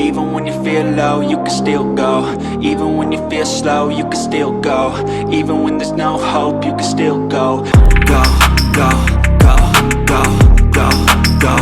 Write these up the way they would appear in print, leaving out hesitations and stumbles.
Even when you feel low, you can still go. Even when you feel slow, you can still go. Even when there's no hope, you can still go. Go, go, go, go, go, go,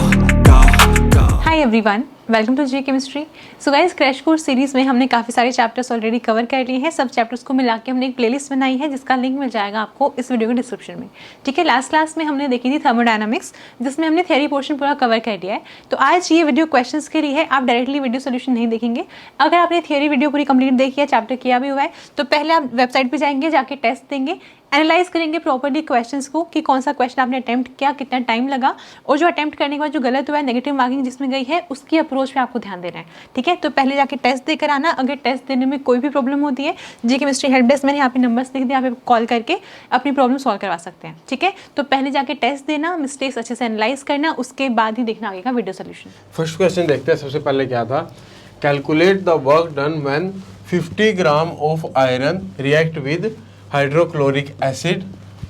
go, go. Hi everyone, welcome to JEE chemistry. So guys, crash course series में हमने काफ़ी सारे chapters already cover कर लिए हैं। सब chapters को मिला के हमने एक प्लेलिस्ट बनाई है जिसका लिंक मिल जाएगा आपको इस वीडियो के डिस्क्रिप्शन में। ठीक है, लास्ट क्लास में हमने देखी थी थर्मोडायनामिक्स, जिसमें हमने थियरी पोर्शन पूरा कवर कर लिया है। तो आज ये वीडियो क्वेश्चंस के लिए है, आप डायरेक्टली वीडियो सोल्यूशन नहीं देखेंगे। अगर आपने थियरी वीडियो पूरी कंप्लीट देखी है, चैप्टर किया भी हुआ है, तो पहले आप वेबसाइट पर जाएंगे, जाके टेस्ट देंगे, एनालाइज करेंगे प्रॉपर्ली क्वेश्चंस को कि कौन सा क्वेश्चन आपने अटेम्प्ट किया, कितना टाइम लगा, और जो अटेम्प्ट करने के बाद जो गलत हुआ है, नेगेटिव मार्किंग जिसमें गई है, उसकी अप्रोच पे आपको ध्यान देना है। ठीक है, तो पहले जाके टेस्ट देकर आना। अगर टेस्ट देने में कोई भी प्रॉब्लम होती है, जी केमिस्ट्री हेल्प डेस्क मैंने यहाँ पे नंबर्स लिख दिया, आप कॉल करके अपनी प्रॉब्लम सॉल्व करवा सकते हैं। ठीक है, तो पहले जाके टेस्ट देना, मिस्टेक्स अच्छे से एनालाइज करना, उसके बाद ही देखना आगे का वीडियो सोल्यूशन। फर्स्ट क्वेश्चन देखते हैं। सबसे पहले क्या था, calculate the work done when 50 gram of iron react with hydrochloric acid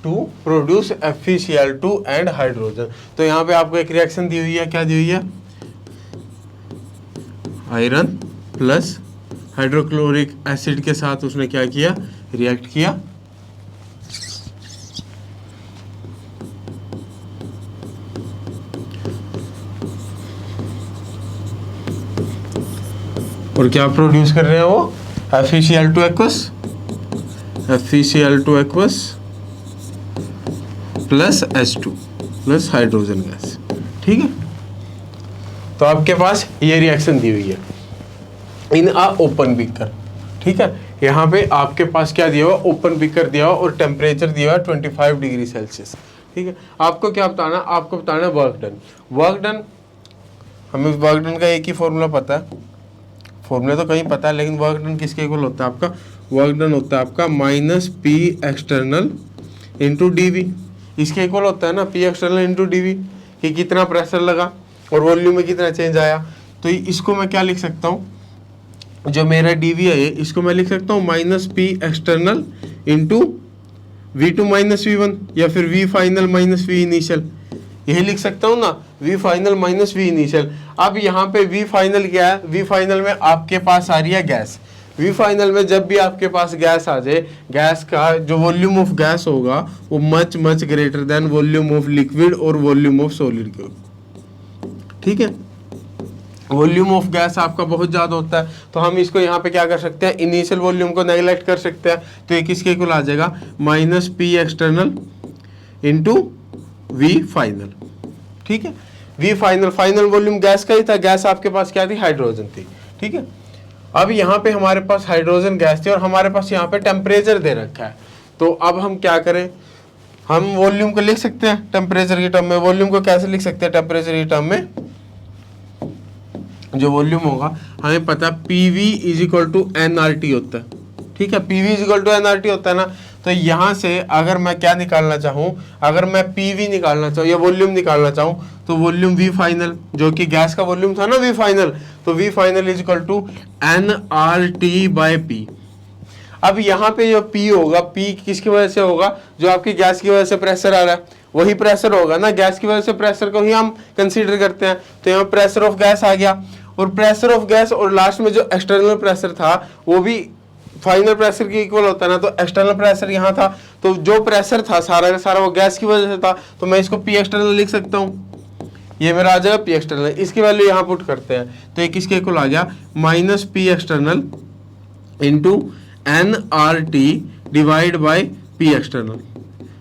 to produce FeCl2 and hydrogen. तो यहाँ पे आपको एक रिएक्शन दी हुई है, क्या दी हुई है, आयरन प्लस हाइड्रोक्लोरिक एसिड के साथ उसने क्या किया, रिएक्ट किया। और क्या प्रोड्यूस कर रहे हैं वो, FeCl2 aqueous, FeCl2 aqueous plus H2 plus hydrogen gas. ठीक है, तो आपके पास ये रिएक्शन दी हुई है इन अ ओपन बीकर। ठीक है, यहाँ पे आपके पास क्या दिया हुआ, ओपन बीकर दिया हुआ और टेम्परेचर दिया हुआ 25 डिग्री सेल्सियस। ठीक है, आपको क्या बताना, आपको बताना वर्क डन। वर्क डन, हमें वर्क डन का एक ही फॉर्मूला पता है, फॉर्मूला तो कहीं पता है, लेकिन वर्क डन किसके इक्वल होता है आपका, वर्क डन होता है आपका -P एक्सटर्नल इंटू DV। इसके इक्वल होता है ना, P एक्सटर्नल इंटू DV, कि कितना प्रेशर लगा और वॉल्यूम में कितना चेंज आया। तो इसको मैं क्या लिख सकता हूँ, जो मेरा DV है इसको मैं लिख सकता हूँ -P external into V2 - V1, या फिर V फाइनल V इनिशियल, यही लिख सकता हूँ ना, V फाइनल V इनिशियल। अब यहाँ पे V फाइनल क्या है, V फाइनल में आपके पास आ रही है गैस। V फाइनल में जब भी आपके पास गैस आ जाए, गैस का जो वॉल्यूम ऑफ गैस होगा वो much much greater than volume of liquid और वॉल्यूम ऑफ सॉलिड के। ठीक है, वॉल्यूम ऑफ गैस आपका बहुत ज़्यादा होता है, तो हम इसको यहाँ पे क्या कर सकते हैं, इनिशियल वॉल्यूम को नेगलेक्ट कर सकते हैं। तो ये किसके इक्वल आ जाएगा, -P external into V final. ठीक है, V final, final volume gas का ही था, गैस आपके पास क्या थी, हाइड्रोजन थी। ठीक है, अब यहाँ पे हमारे पास हाइड्रोजन गैस थी और हमारे पास यहाँ पे टेम्परेचर दे रखा है। तो अब हम क्या करें, हम वॉल्यूम को लिख सकते हैं टेम्परेचर की टर्म में। वॉल्यूम को कैसे लिख सकते हैं टेम्परेचर की टर्म में, जो वॉल्यूम होगा हमें पता है PV = nRT होता है। ठीक है, PV = nRT होता है ना। तो यहाँ से अगर मैं क्या निकालना चाहूँ, अगर मैं PV निकालना चाहूँ या वॉल्यूम निकालना चाहूँ, तो वॉल्यूम V फाइनल, जो कि गैस का वॉल्यूम था ना V फाइनल, तो V फाइनल = nRT/P। अब यहाँ पे जो P होगा, P किसकी वजह से होगा, जो आपकी गैस की वजह से प्रेशर आ रहा है वही प्रेशर होगा ना, गैस की वजह से प्रेशर को ही हम कंसीडर करते हैं। तो यहाँ प्रेशर ऑफ गैस आ गया, और प्रेशर ऑफ गैस और लास्ट में जो एक्सटर्नल प्रेशर था वो भी फाइनल प्रेशर के इक्वल होता है ना। तो एक्सटर्नल प्रेशर यहाँ था, तो जो प्रेशर था सारा का सारा वो गैस की वजह से था, तो मैं इसको P एक्सटर्नल लिख सकता हूँ। ये मेरा आ जाएगा P एक्सटर्नल, इसकी वैल्यू यहाँ पुट करते हैं, तो ये किसके इक्वल आ गया, -P external into nRT/P external.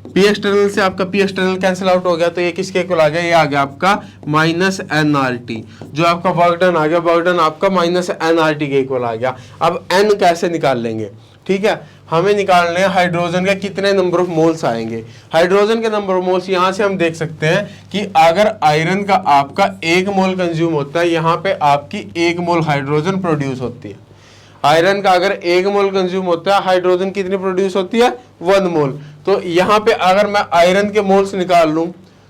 P external से आपका P एक्सटर्नल कैंसिल आउट हो गया, तो ये किसके इक्वल आ गया, ये आ गया आपका -nRT। जो आपका वर्क डन आ गया, वर्क डन आपका -nRT के इक्वल आ गया। अब n कैसे निकाल लेंगे, ठीक है, हमें निकालने हैं हाइड्रोजन के कितने नंबर ऑफ मोल्स आएंगे। हाइड्रोजन के नंबर ऑफ मोल्स यहाँ से हम देख सकते हैं कि अगर आयरन का आपका 1 मोल कंज्यूम होता है, यहाँ पे आपकी 1 मोल हाइड्रोजन प्रोड्यूस होती है। आयरन का अगर 1 मोल कंज्यूम होता है, हाइड्रोजन कितनी प्रोड्यूस होती है, 1 मोल। तो यहाँ पे अगर मैं आयरन के मोल्स निकाल लूँ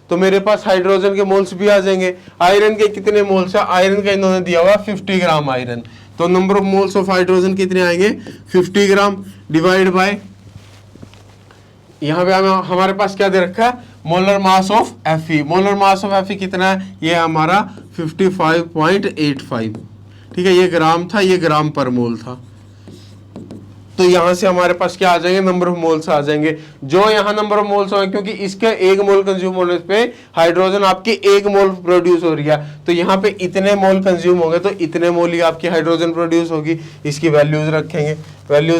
तो मेरे पास हाइड्रोजन के मोल्स भी आ जाएंगे। आयरन के कितने मोल्स है, आयरन का इन्होंने दिया हुआ 50 ग्राम आयरन, तो number of moles of hydrogen कितने आएंगे, 50 ग्राम डिवाइड बाय, यहाँ पे हमारे पास क्या दे रखा है, molar mass of Fe। Molar mass of Fe कितना है, ये हमारा 55.85। ठीक है, ये ग्राम था, ये ग्राम पर मोल था। तो यहां से हमारे पास क्या आ जाएंगे, नंबर ऑफ मोल्स आ जाएंगे। जो यहाँ नंबर ऑफ मोल्स होंगे, क्योंकि इसके 1 मोल कंज्यूम होने पे हाइड्रोजन आपकी 1 मोल प्रोड्यूस हो रही है, तो यहाँ पे इतने मोल कंज्यूम होंगे तो इतने मोल ही आपकी हाइड्रोजन प्रोड्यूस होगी। इसकी वैल्यूज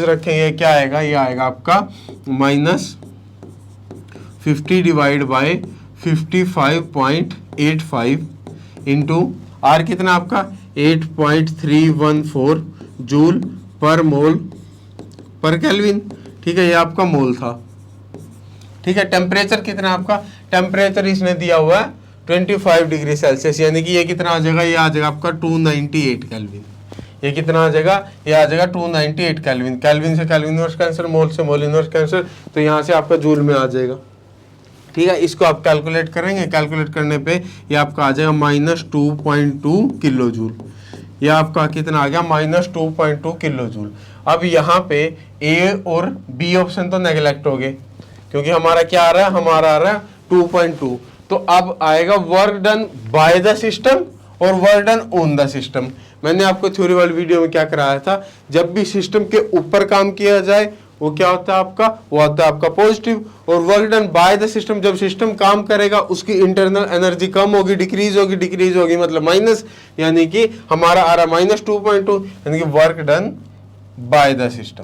रखेंगे, क्या आएगा, ये आएगा आपका -50 डिवाइड बाय 55.85 इंटू आर कितना आपका 8.314 जूल पर मोल पर केल्विन। ठीक है, ये आपका मोल था। ठीक है, टेम्परेचर कितना आपका, टेम्परेचर इसने दिया हुआ है 25 डिग्री सेल्सियस, यानी कि ये कितना आ जाएगा, ये आ जाएगा आपका 298 केल्विन। ये कितना आ जाएगा, ये आ जाएगा 298 केल्विन। केल्विन से केल्विन इनवर्स कैंसिल, मोल से मोल इनवर्स कैंसिल, तो यहाँ से आपका जूल में आ जाएगा। ठीक है, इसको आप कैलकुलेट करेंगे, कैलकुलेट करने पे ये आपका आ जाएगा -2.2 किलो जूल। ये आपका कितना आ गया, -2.2 किलो जूल। अब यहाँ पे ए और बी ऑप्शन तो नेगलेक्ट हो गए, क्योंकि हमारा क्या आ रहा है, हमारा आ रहा है 2.2। तो अब आएगा work done by the system और work done on the system. मैंने आपको थ्योरी वाली वीडियो में क्या कराया था, जब भी सिस्टम के ऊपर काम किया जाए वो क्या होता है आपका, वो होता है आपका पॉजिटिव। और work done by the system, जब सिस्टम काम करेगा उसकी इंटरनल एनर्जी कम होगी, डिक्रीज होगी मतलब माइनस, यानी कि हमारा आ रहा -2.2, यानी कि work done by the system,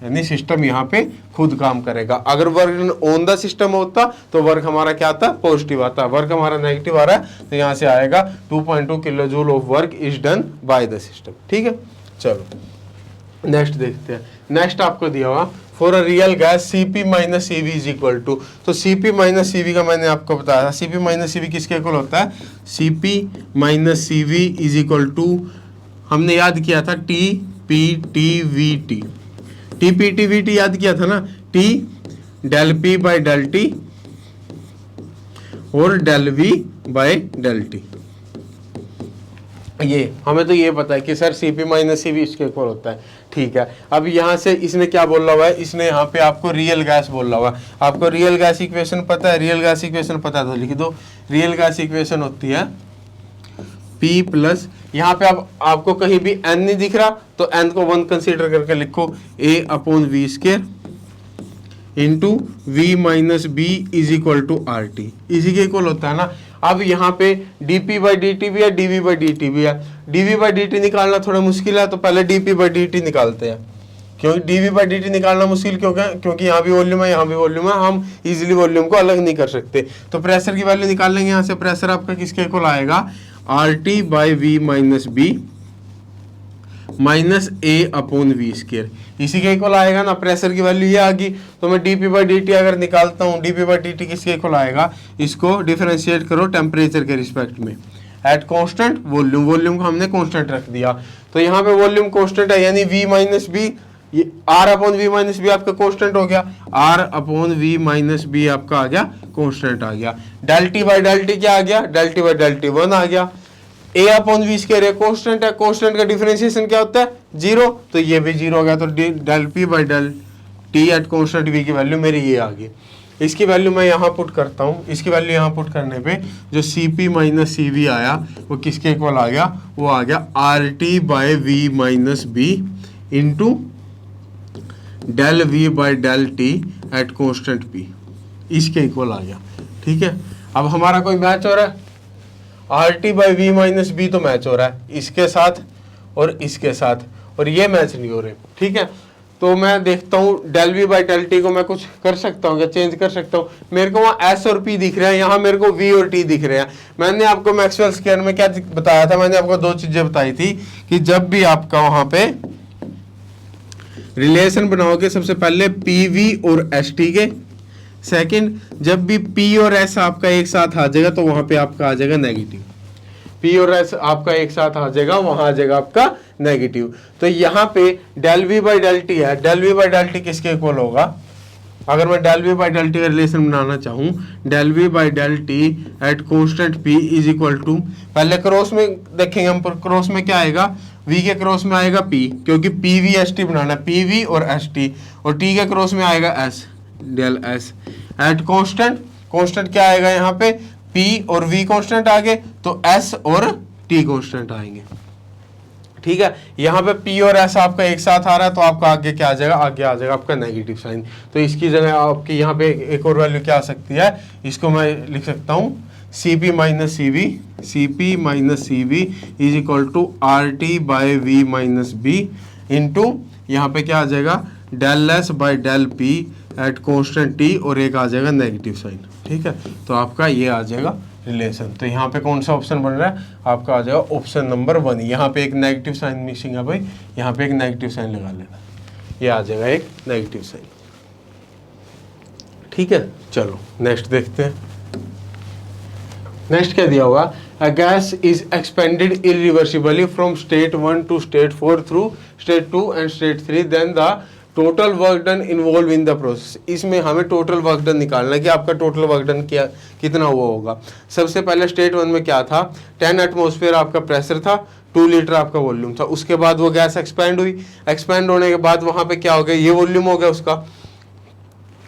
यानी सिस्टम यहाँ पे खुद काम करेगा। अगर work done on the system होता तो वर्क हमारा क्या आता, पॉजिटिव आता। वर्क हमारा नेगेटिव आ रहा है, तो यहाँ से आएगा 2.2 kilo joule of work is done by the system. ठीक है, चलो नेक्स्ट देखते हैं। नेक्स्ट आपको दिया हुआ for a real gas Cp minus Cv is equal to, तो Cp माइनस Cv का मैंने आपको बताया था, Cp माइनस Cv किसके इक्वल होता है, Cp minus Cv is equal to, हमने याद किया था TPTVT। TPTVT याद किया था ना, T del P by del T और del V by del T। ये हमें तो ये पता है कि सर Cp माइनस Cv इसके इक्वल होता है। ठीक है, अब यहाँ से इसने क्या बोला हुआ है, इसने यहाँ पे आपको रियल गैस बोला हुआ है। आपको रियल गैस इक्वेशन पता है, रियल गैस इक्वेशन पता है तो लिख दो। रियल गैस इक्वेशन होती है P प्लस, यहाँ पे अब आपको कहीं भी n नहीं दिख रहा तो n को 1 कंसीडर करके लिखो, A/V² into V minus B is equal to RT, इसी के इक्वल होता है ना। अब यहाँ पे dp/dt भी है, dv/dt भी है। dv/dt निकालना थोड़ा मुश्किल है, तो पहले dp/dt निकालते हैं। क्योंकि dv/dt निकालना मुश्किल क्योंकि यहाँ भी वॉल्यूम है, यहाँ भी वॉल्यूम है, हम इजीली वॉल्यूम को अलग नहीं कर सकते। तो प्रेशर की वैल्यू निकाल लेंगे यहाँ से। प्रेशर आपका किसके इक्वल आएगा, RT/V minus B minus A/V², इसी के इक्वल आएगा ना। प्रेशर की वैल्यू ये आ गई, तो मैं dp/dt अगर निकालता हूँ, dp/dt किसके इक्वल आएगा, इसको डिफरेंशिएट करो टेम्परेचर के रिस्पेक्ट में एट कांस्टेंट वॉल्यूम। वॉल्यूम को हमने कांस्टेंट रख दिया, तो यहाँ पे वॉल्यूम कांस्टेंट है, यानी V माइनस B, ये R/V माइनस B आपका कांस्टेंट हो गया, R/V माइनस B आपका आ गया कांस्टेंट आ गया। del T/del क्या आ गया, del T/del 1 आ गया। A/V² कांस्टेंट है, कांस्टेंट का डिफरेंशिएशन क्या होता है, 0, तो ये भी 0 हो गया। तो del P/del T at constant V की वैल्यू मेरी ये आ गई। इसकी वैल्यू मैं यहाँ पुट करता हूँ, इसकी वैल्यू यहाँ पुट करने पे जो Cp माइनस Cv आया वो किसके इक्वल आ गया, वो आ गया RT/V minus B into del V/del T at constant P, इसके इक्वल आ गया। ठीक है, अब हमारा कोई मैच हो रहा है, RT/V माइनस B तो मैच हो रहा है इसके साथ और इसके साथ, और ये मैच नहीं हो रहे। ठीक है, तो मैं देखता हूँ del V/del T को मैं कुछ कर सकता हूँ क्या, चेंज कर सकता हूँ। मेरे को वहाँ S और P दिख रहे हैं, यहाँ मेरे को V और T दिख रहे हैं। मैंने आपको मैक्सवेल स्क्वायर में क्या बताया था, मैंने आपको 2 चीजें बताई थी कि जब भी आपका वहां पे रिलेशन बनाओगे, सबसे पहले PV और ST के, सेकंड जब भी P और S आपका एक साथ आ जाएगा तो वहां पे आपका आ जाएगा नेगेटिव। P और S आपका एक साथ आ जाएगा, वहां आ जाएगा आपका नेगेटिव। तो यहाँ पे del V/del T है, del V/del T किसके इक्वल होगा, अगर मैं del V/del T का रिलेशन बनाना चाहूँ, del V/del T at constant P is equal to, पहले क्रॉस में देखेंगे हम, क्रॉस में क्या आएगा, V के क्रॉस में आएगा P, क्योंकि PV/ST बनाना है, PV और ST, और T के क्रॉस में आएगा S, del S at constant. Constant क्या आएगा यहाँ पे, P और V कांस्टेंट आ गए, तो S और T कांस्टेंट आएंगे। ठीक है। यहाँ पे P और S आपका एक साथ आ रहा है तो आपका आगे क्या आ जाएगा, आगे आ जाएगा आपका नेगेटिव साइन। तो इसकी जगह आपकी यहाँ पे एक और वैल्यू क्या आ सकती है, इसको मैं लिख सकता हूँ CP minus CV is equal to RT by V minus B into यहाँ पे क्या आ जाएगा del S by del P at constant T और एक आ जाएगा नेगेटिव साइन। ठीक है, तो आपका ये आ जाएगा रिलेशन। तो यहाँ पे कौन सा ऑप्शन बन रहा है, आपका आ जाएगा ऑप्शन नंबर 1। यहाँ पे एक नेगेटिव साइन मिसिंग है भाई, यहाँ पे एक नेगेटिव साइन लगा लेना, ये आ जाएगा एक नेगेटिव साइन। ठीक है, चलो नेक्स्ट देखते हैं। नेक्स्ट क्या दिया हुआ, a gas is expanded irreversibly from state 1 to state 4 through state 2 and state 3 then the total work done involve in the process. इसमें हमें टोटल वर्क डन निकालना है कि आपका टोटल वर्क डन क्या कितना हुआ होगा। सबसे पहले स्टेट 1 में क्या था, 10 एटमॉस्फेयर आपका प्रेशर था, 2 लीटर आपका वॉल्यूम था। उसके बाद वो गैस एक्सपैंड हुई, एक्सपैंड होने के बाद वहां पे क्या हो गया, ये वॉल्यूम हो गया उसका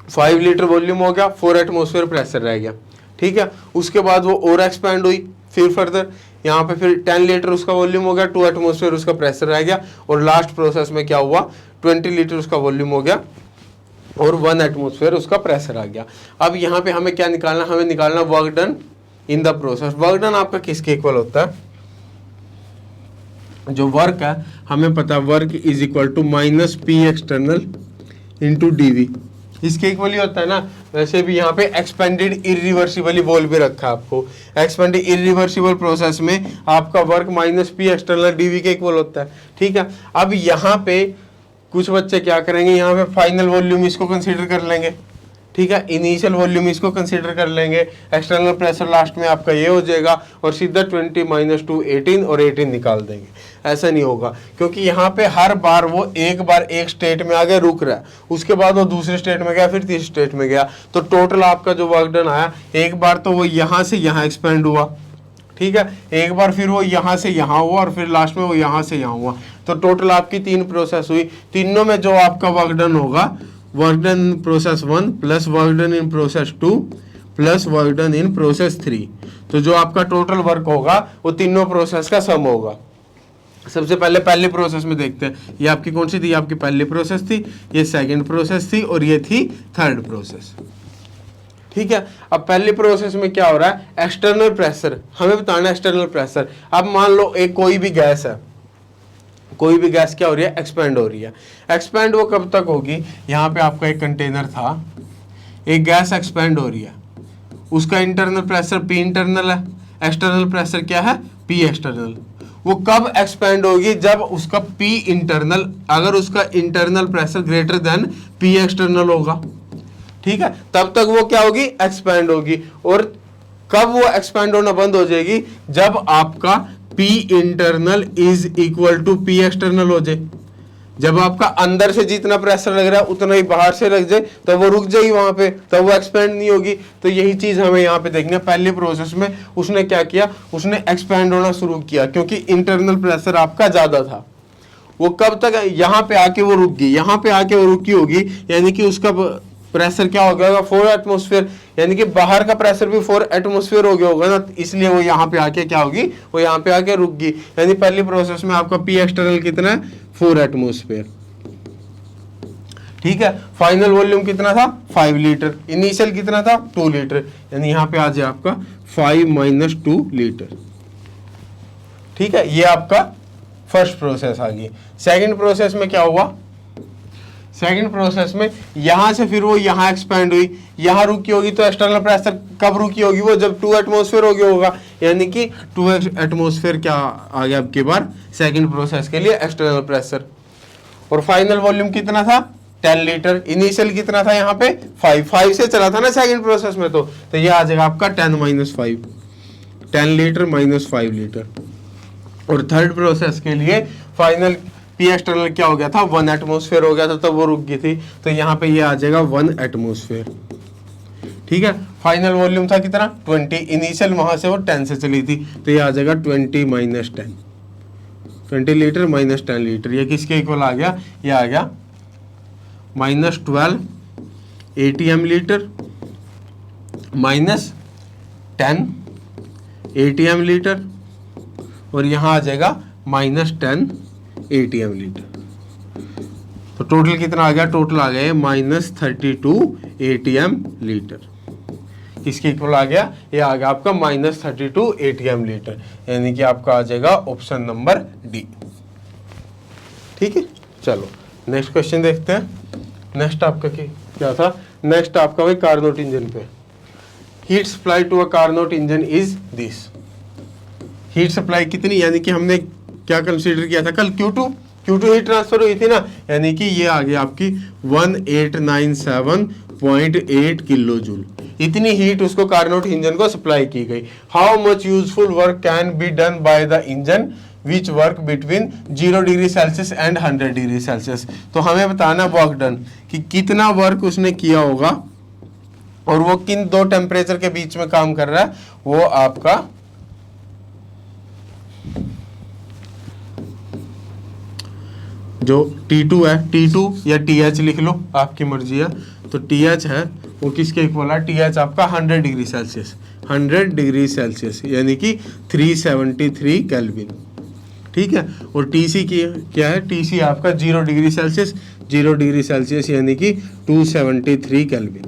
5 लीटर वॉल्यूम हो गया, 4 एटमॉस्फेयर प्रेशर रह गया। ठीक है, उसके बाद वो और एक्सपैंड हुई, फिर फर्दर यहाँ पे फिर 10 लीटर उसका वॉल्यूम हो गया, 2 एटमॉस्फेयर उसका प्रेशर रह गया, और लास्ट प्रोसेस में क्या हुआ 20 लीटर उसका वॉल्यूम हो गया और 1 एटमॉस्फेयर उसका प्रेशर आ गया। अब यहाँ पे हमें क्या निकालना, हमें निकालना work done in the process. Work done आपका किसके इक्वल होता है, जो वर्क है हमें पता है work is equal to minus P external into DV, इसके इक्वल ही होता है ना। वैसे भी यहाँ पे एक्सपेंडेड इरिवर्सिबली बोल भी रखा है आपको, एक्सपेंडेड इरिवर्सिबल प्रोसेस में आपका work minus P external DV के इक्वल होता है। ठीक है, अब यहाँ पे कुछ बच्चे क्या करेंगे, यहाँ पे फाइनल वॉल्यूम इसको कंसीडर कर लेंगे। ठीक है, इनिशियल वॉल्यूम इसको कंसीडर कर लेंगे, एक्सटर्नल प्रेशर लास्ट में आपका ये हो जाएगा और सीधा 20 माइनस 2 18 और 18 निकाल देंगे। ऐसा नहीं होगा क्योंकि यहाँ पे हर बार वो एक बार एक स्टेट में आगे रुक रहा है, उसके बाद वो दूसरे स्टेट में गया, फिर तीसरे स्टेट में गया, तो टोटल आपका जो वर्क डन आया, एक बार तो वो यहाँ से यहाँ एक्सपेंड हुआ, ठीक है, एक बार फिर वो यहाँ से यहाँ हुआ और फिर लास्ट में वो यहाँ से यहाँ हुआ, तो टोटल आपकी 3 प्रोसेस हुई। तीनों में जो आपका वर्क डन होगा, work done in process 1 plus work done in process 2 plus work done in process 3, तो जो आपका टोटल वर्क होगा वो तीनों प्रोसेस का सम होगा। सबसे पहले पहली प्रोसेस में देखते हैं, ये आपकी कौन सी थी, आपकी पहली प्रोसेस थी, ये सेकंड प्रोसेस थी और ये थी थर्ड प्रोसेस। ठीक है, अब पहली प्रोसेस में क्या हो रहा है, एक्सटर्नल प्रेशर हमें बताना है, एक्सटर्नल प्रेशर। अब मान लो एक कोई भी गैस है, कोई भी गैस क्या हो रही है, एक्सपेंड हो रही है। एक्सपेंड वो कब तक होगी, यहाँ पे आपका एक कंटेनर था, एक गैस एक्सपेंड हो रही है, उसका इंटरनल प्रेशर P इंटरनल है, एक्सटर्नल प्रेशर क्या है, P एक्सटर्नल। वो कब एक्सपेंड होगी, जब उसका P इंटरनल, अगर उसका internal pressure greater than P external होगा, ठीक है, तब तक वो क्या होगी, एक्सपेंड होगी। और कब वो एक्सपेंड होना बंद हो जाएगी, जब आपका P internal is equal to P external हो जाए। जब आपका अंदर से जितना प्रेशर लग रहा है उतना ही बाहर से लग जाए, तब वो रुक जाएगी वहां पे, तब वो एक्सपेंड नहीं होगी। तो यही चीज हमें यहाँ पे देखना है। पहले प्रोसेस में उसने क्या किया, उसने एक्सपेंड होना शुरू किया क्योंकि इंटरनल प्रेशर आपका ज्यादा था। वो कब तक, यहाँ पे आके वो रुक गई, यहाँ पे आके वो रुकी होगी, यानी कि उसका प्रेशर क्या हो गया होगा, 4 एटमॉस्फेयर, यानी कि बाहर का प्रेशर भी 4 एटमॉस्फेयर हो गया होगा ना, इसलिए वो यहाँ पे आके क्या होगी, वो यहाँ पे आके रुक गई। यानी पहली प्रोसेस में आपका P एक्सटर्नल कितना है, 4 एटमॉस्फेयर। ठीक है, फाइनल वॉल्यूम कितना था, 5 लीटर, इनिशियल कितना था, 2 लीटर, यानी यहाँ पे आ जाए आपका 5 माइनस 2 लीटर। ठीक है, ये आपका फर्स्ट प्रोसेस आ गई। सेकेंड प्रोसेस में क्या हुआ, सेकेंड प्रोसेस में यहां से फिर वो यहाँ एक्सपेंड हुई, यहाँ रुकी होगी, तो एक्सटर्नल प्रेशर कब रुकी होगी, वो जब 2 एटमॉस्फेयर हो गया होगा, यानी कि 2 एटमॉस्फेयर क्या आ गया अब की बार सेकेंड प्रोसेस के लिए एक्सटर्नल प्रेशर। और फाइनल वॉल्यूम कितना था, 10 लीटर, इनिशियल कितना था यहाँ पे 5 से चला था ना सेकेंड प्रोसेस में, तो ये आ जाएगा आपका 10 माइनस 5, 10 लीटर माइनस 5 लीटर। और थर्ड प्रोसेस के लिए फाइनल P एक्सटर्नल क्या हो गया था, 1 एटमॉस्फेयर हो गया था, तब वो रुक गई थी, तो यहाँ पे ये आ जाएगा 1 एटमॉस्फेयर। ठीक है, फाइनल वॉल्यूम था कितना, 20, इनिशियल वहां से वो 10 से चली थी, तो ये आ जाएगा 20 माइनस 10, 20 लीटर माइनस 10 लीटर। ये किसके इक्वल आ गया, ये आ गया minus 12 ATM litre minus 10 ATM litre, और यहाँ आ जाएगा माइनस 10 ATM लीटर। तो टोटल कितना आ गया? टोटल आ गया -32 ATM लीटर। किसके इक्वल आ गया? ये आ गया आपका -32 ATM लीटर, यानी कि आपका आ जाएगा ऑप्शन नंबर डी। ठीक है, चलो नेक्स्ट क्वेश्चन देखते हैं। नेक्स्ट आपका क्या था? नेक्स्ट आपका वही कार्नोट इंजन पे। Heat supply to a Carnot engine is this. Heat supply कितनी, यानी कि हमने क्या कंसीडर किया था कल? Q2 हीट ट्रांसफर हुई थी ना, यानी कि ये आ गई आपकी 1897.8 किलो जूल। इतनी हीट उसको कार्नोट इंजन को सप्लाई की गई। How much useful work can be done by the engine which work between 0 degree Celsius and 100 degree Celsius. तो हमें बताना वर्क डन कि कितना वर्क उसने किया होगा और वो किन दो टेम्परेचर के बीच में काम कर रहा है। वो आपका जो T2 है, T2 या TH लिख लो, आपकी मर्जी है। तो TH है वो किसके इक्वल है? TH आपका 100 डिग्री सेल्सियस, 100 डिग्री सेल्सियस यानी कि 373 केल्विन। ठीक है, और TC की क्या है? TC आपका 0 डिग्री सेल्सियस, 0 डिग्री सेल्सियस यानी कि 273 केल्विन।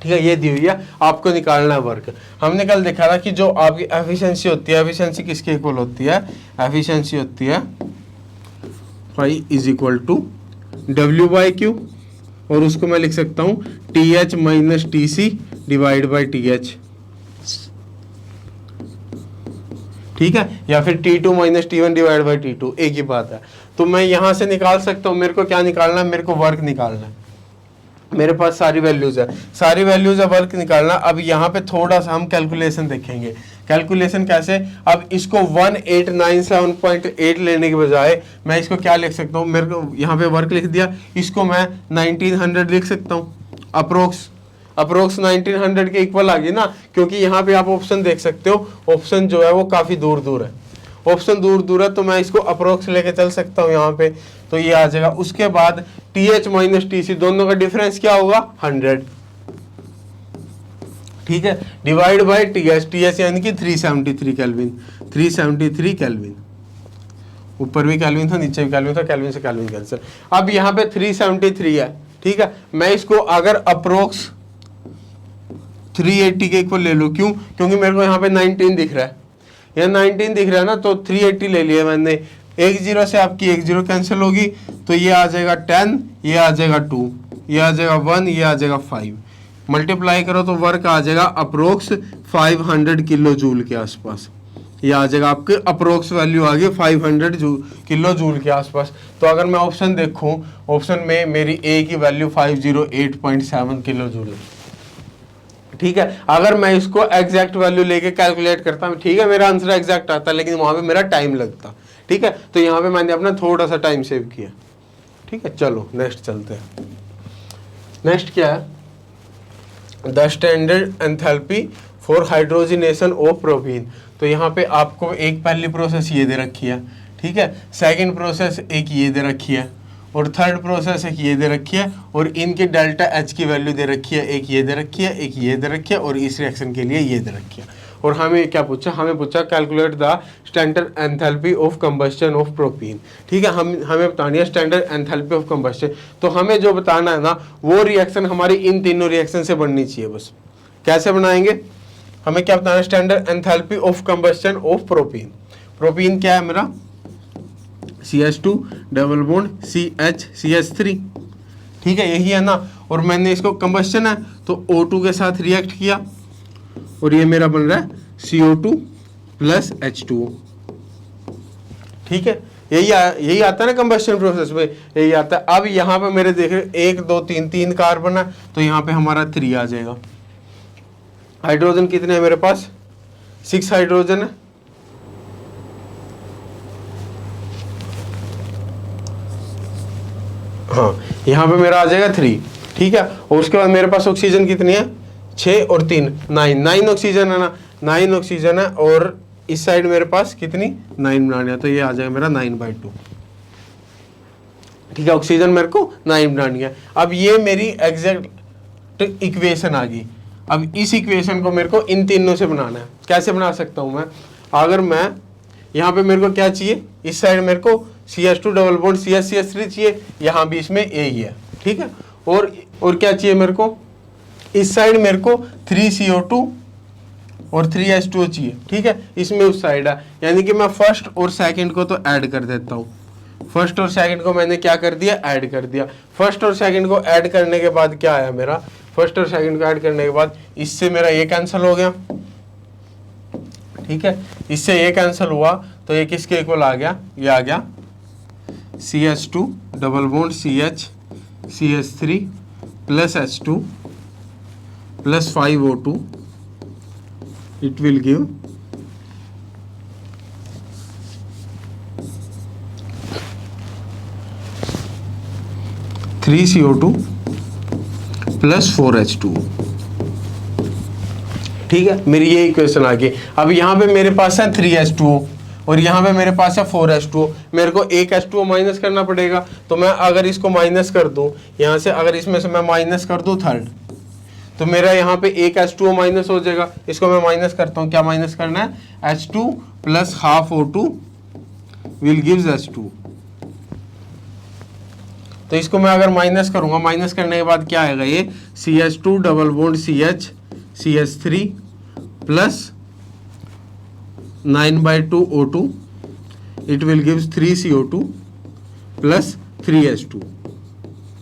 ठीक है, ये दी हुई है, आपको निकालना है वर्क। हमने कल देखा था कि जो आपकी एफिशिएंसी होती है, एफिशिएंसी किसके इक्वल होती है? एफिशिएंसी होती है phi is equal to W/Q, और उसको मैं लिख सकता हूँ TH minus TC divide by TH। ठीक है, या फिर T2 minus T1 divide by T2, एक ही बात है। तो मैं यहां से निकाल सकता हूं, मेरे को क्या निकालना है? मेरे को वर्क निकालना है। मेरे पास सारी वैल्यूज है, सारी वैल्यूज है, वर्क निकालना। अब यहाँ पे थोड़ा सा हम कैलकुलेशन देखेंगे। कैलकुलेशन कैसे? अब इसको 1897.8 लेने के बजाय मैं इसको क्या लिख सकता हूँ? मेरे को यहाँ पे वर्क लिख दिया, इसको मैं 1900 लिख सकता हूँ। अप्रोक्स 1900 के इक्वल आ गई ना, क्योंकि यहाँ पे आप ऑप्शन देख सकते हो, ऑप्शन जो है वो काफी दूर दूर है, ऑप्शन दूर दूर है, तो मैं इसको अप्रोक्स लेके चल सकता हूँ यहाँ पे। तो ये आ जाएगा। उसके बाद TH माइनस TC दोनों का डिफरेंस क्या होगा? 100। ठीक है, डिवाइड बाय TH यानी कि 373 केल्विन, 373 केल्विन। ऊपर भी केल्विन था, नीचे भी केल्विन था, केल्विन से केल्विन कैंसिल। अब यहाँ पे 373 है। ठीक है, मैं इसको अगर अप्रोक्स 380 के इक्वल ले लूँ, क्यों? क्योंकि मेरे को यहाँ पे 19 दिख रहा है, यहाँ 19 दिख रहा है ना, तो 380 ले लिया मैंने। एक 0 से आपकी एक 0 कैंसिल होगी, तो ये आ जाएगा 10, ये आ जाएगा 2, ये आ जाएगा 1, ये आ जाएगा 5। मल्टीप्लाई करो तो वर्क आ जाएगा अप्रोक्स 500 किलो जूल के आसपास। ये आ जाएगा आपके अप्रोक्स वैल्यू आ गई 500 किलो जूल के आसपास। तो अगर मैं ऑप्शन देखूं, ऑप्शन में मेरी ए की वैल्यू 508.7 किलो जूल है। ठीक है, अगर मैं इसको एग्जैक्ट वैल्यू लेके कैलकुलेट करता हूँ, ठीक है, मेरा आंसर एग्जैक्ट आता, लेकिन वहां पे मेरा टाइम लगता। ठीक है, तो यहाँ पे मैंने अपना थोड़ा सा टाइम सेव किया। ठीक है, चलो नेक्स्ट चलते हैं। नेक्स्ट क्या है? The standard enthalpy for hydrogenation of propene. तो यहाँ पे आपको एक पहली प्रोसेस ये दे रखी है। ठीक है, सेकंड प्रोसेस एक ये दे रखी है, और थर्ड प्रोसेस एक ये दे रखी है, और इनकी डेल्टा H की वैल्यू दे रखी है, एक ये दे रखी है, एक ये दे रखी है, और इस रिएक्शन के लिए ये दे रखी है। और हमें क्या पूछा? हमें पूछा calculate the standard enthalpy of combustion of propene. ठीक है, हमें बतानी है स्टैंडर्ड एंथैल्पी ऑफ कंबस्शन। तो हमें जो बताना है ना, वो रिएक्शन हमारी इन तीनों रिएक्शन से बननी चाहिए बस। कैसे बनाएंगे? हमें क्या बताना है? Standard enthalpy of combustion of propene. Propene क्या है मेरा? CH2 double bond CH3। ठीक है, यही है ना। और मैंने इसको कंबस्शन है तो O2 के साथ रिएक्ट किया, और ये मेरा बन रहा है CO2 प्लस H2O। ठीक है, यही आता है ना कंबस्शन प्रोसेस में, यही आता है। अब यहाँ पे मेरे देख रहे 1 2 3 3 कार्बन है, तो यहाँ पे हमारा 3 आ जाएगा। हाइड्रोजन कितने हैं मेरे पास? 6 हाइड्रोजन है। हाँ, यहाँ पे मेरा आ जाएगा 3। ठीक है, और उसके बाद मेरे पास ऑक्सीजन कितनी है? 6 और 3 9 ऑक्सीजन है ना, 9 ऑक्सीजन है। और इस साइड मेरे पास कितनी? 9 बनानी है, तो ये आ जाएगा मेरा 9/2। ठीक है, ऑक्सीजन मेरे को 9 बनानी है। अब ये मेरी एग्जैक्ट इक्वेशन आ गई। अब इस इक्वेशन को मेरे को इन तीनों से बनाना है। कैसे बना सकता हूँ मैं? अगर मैं यहाँ पे मेरे को क्या चाहिए? इस साइड मेरे को CH2 डबल बॉन्ड CH3 चाहिए, यहाँ भी इसमें A ही है, ठीक है। और क्या चाहिए मेरे को, इस साइड मेरे को 3CO2 और 3H2O चाहिए, ठीक है। इसमें उस साइड है, यानी कि मैं फर्स्ट और सेकंड को तो ऐड कर देता हूँ। फर्स्ट और सेकंड को मैंने क्या कर दिया, ऐड कर दिया। फर्स्ट और सेकंड को ऐड करने के बाद क्या आया मेरा, फर्स्ट और सेकंड को ऐड करने के बाद इससे मेरा ये कैंसिल हो गया, ठीक है। इससे ये कैंसिल हुआ तो ये किसके इक्वल आ गया, ये आ गया CH2 double bond CH3 plus H2 plus 5O2, it will give 3CO2 plus 4H2, ठीक है। मेरी ये इक्वेशन आ गई। अब यहाँ पे मेरे पास है 3H2O और यहाँ पे मेरे पास है 4H2O। मेरे को एक H2O माइनस करना पड़ेगा, तो मैं अगर इसको माइनस कर दूँ यहाँ से, अगर इसमें से मैं माइनस कर दूँ थर्ड, तो मेरा यहाँ पे एक H2O माइनस हो जाएगा। इसको मैं माइनस करता हूँ, क्या माइनस करना है, H2 plus half O2 will gives H2। तो इसको मैं अगर माइनस करूंगा, माइनस करने के बाद क्या आएगा, ये CH2 double bond CH3 plus 9/2 O2, it will gives 3CO2 plus 3H2,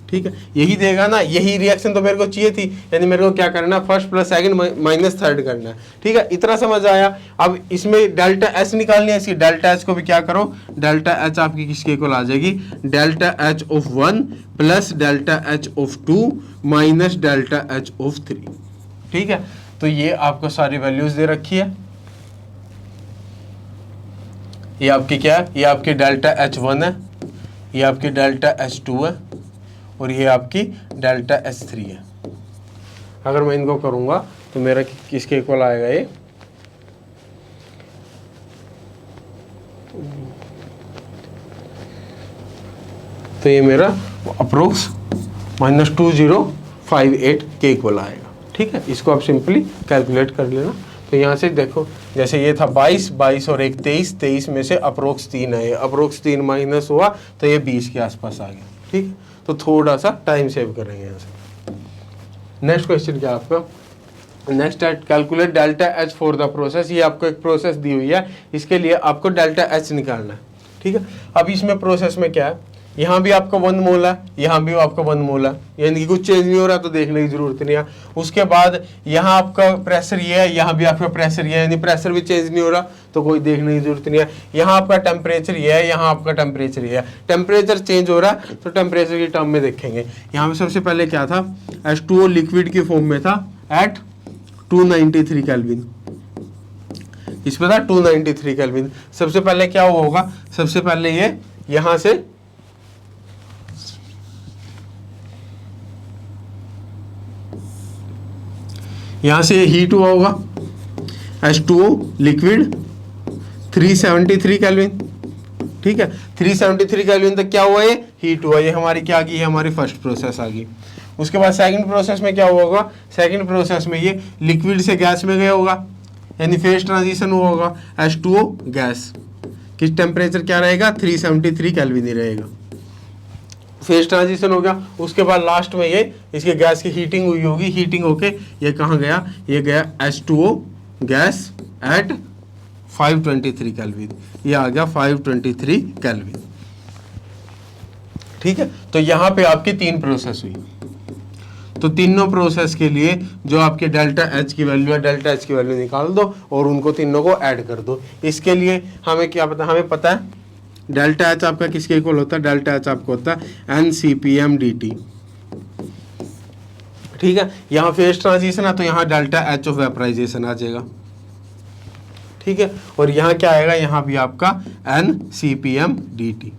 ठीक है। यही देगा ना, यही रिएक्शन तो मेरे को चाहिए थी, यानी मेरे को क्या करना है, first plus second minus third करना है, ठीक है। इतना समझ आया। अब इसमें डेल्टा H निकालनी है, इसकी डेल्टा H को भी क्या करो, डेल्टा H आपकी किसके इक्वल आ जाएगी, delta H of 1 plus delta H of 2 minus delta H of 3, ठीक है। तो ये आपको सारी वैल्यूज दे रखी है। ये आपकी क्या है, ये आपकी डेल्टा H1 है, ये आपकी डेल्टा H2 है और ये आपकी डेल्टा H3 है। अगर मैं इनको करूंगा तो मेरा किसके इक्वल आएगा, ये तो ये मेरा अप्रोक्स -2058 के इक्वल आएगा, ठीक है। इसको आप सिंपली कैलकुलेट कर लेना। तो यहाँ से देखो, जैसे ये था 22 और एक 23 में से अप्रोक्स 3 है, अप्रोक्स 3 माइनस हुआ तो ये 20 के आसपास आ गया, ठीक है। तो थोड़ा सा टाइम सेव करेंगे यहाँ से। नेक्स्ट क्वेश्चन क्या आपका, नेक्स्ट है calculate delta H for the process. ये आपको एक प्रोसेस दी हुई है, इसके लिए आपको डेल्टा H निकालना है, ठीक है। अब इसमें प्रोसेस में क्या है, यहाँ भी आपका 1 मोल है, यहाँ भी आपका 1 मोल है, यानी कि कुछ चेंज नहीं हो रहा तो देखने की जरूरत नहीं है। उसके बाद यहाँ आपका प्रेशर ये है, यहाँ भी आपका प्रेशर ये है, यानी प्रेशर भी चेंज नहीं हो रहा तो कोई देखने की जरूरत नहीं है। यहाँ आपका टेम्परेचर ये है, यहाँ आपका टेम्परेचर ये है। टेम्परेचर चेंज हो रहा है तो टेम्परेचर की टर्म में देखेंगे। यहाँ पे सबसे पहले क्या था, H2O लिक्विड की फॉर्म में था एट 293 केल्विन, इसमें था 293 केल्विन। सबसे पहले क्या होगा, सबसे पहले ये यहाँ से यहाँ से हीट हुआ होगा, H2O लिक्विड 373 केल्विन, ठीक है। 373 केल्विन तक क्या हुआ, ये हीट हुआ, ये हमारी क्या आ गई, ये हमारी फर्स्ट प्रोसेस आ गई। उसके बाद सेकंड प्रोसेस में क्या हुआ होगा, सेकंड प्रोसेस में ये लिक्विड से गैस में गया होगा, यानी फेज ट्रांजिशन हुआ होगा। H2O गैस, किस टेम्परेचर क्या रहेगा, 373 केल्विन ही रहेगा, फेज ट्रांजिशन हो गया। उसके बाद लास्ट में ये इसके गैस की हीटिंग हुई होगी, हीटिंग होके ये कहाँ गया, ये गया H2O गैस एट 523 केल्विन, ये आ गया 523 केल्विन, ठीक है। तो यहाँ पे आपकी 3 प्रोसेस हुई। तो तीनों प्रोसेस के लिए जो आपके डेल्टा H की वैल्यू है, डेल्टा H की वैल्यू निकाल दो और उनको तीनों को ऐड कर दो। इसके लिए हमें क्या पता, हमें पता है डेल्टा H आपका किसके इक्वल होता है, डेल्टा H आपको होता है NCPM dt, ठीक है। यहाँ फेज ट्रांजिशन है तो यहाँ डेल्टा H ऑफ वेपराइजेशन आ जाएगा, ठीक है। और यहाँ क्या आएगा, यहाँ भी आपका NCPM dt।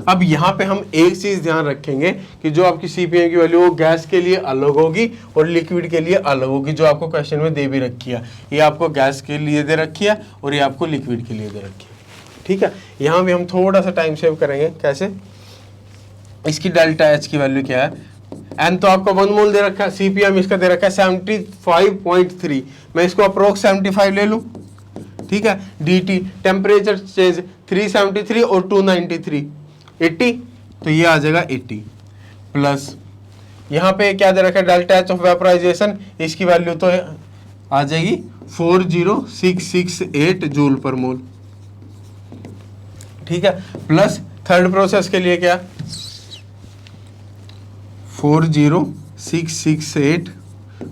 अब यहाँ पे हम एक चीज ध्यान रखेंगे कि जो आपकी CPM की वैल्यू वो गैस के लिए अलग होगी और लिक्विड के लिए अलग होगी, जो आपको क्वेश्चन में दे भी रखी है। ये आपको गैस के लिए दे रखी है और ये आपको लिक्विड के लिए दे रखी है, ठीक है। यहाँ भी हम थोड़ा सा टाइम सेव करेंगे, कैसे, इसकी डेल्टा H की वैल्यू क्या है, N तो आपको 1 मोल दे रखा है, CPM इसका दे रखा है 75.3, मैं इसको अप्रोक्स 75 ले लूँ, ठीक है। dt टेम्परेचर चेंज 373 और 293 80, तो ये आ जाएगा 80 प्लस यहाँ पे क्या दे रखा है डेल्टा एच ऑफ वेपराइजेशन, इसकी वैल्यू तो आ जाएगी 40668 जूल पर मोल, ठीक है। प्लस थर्ड प्रोसेस के लिए क्या 40668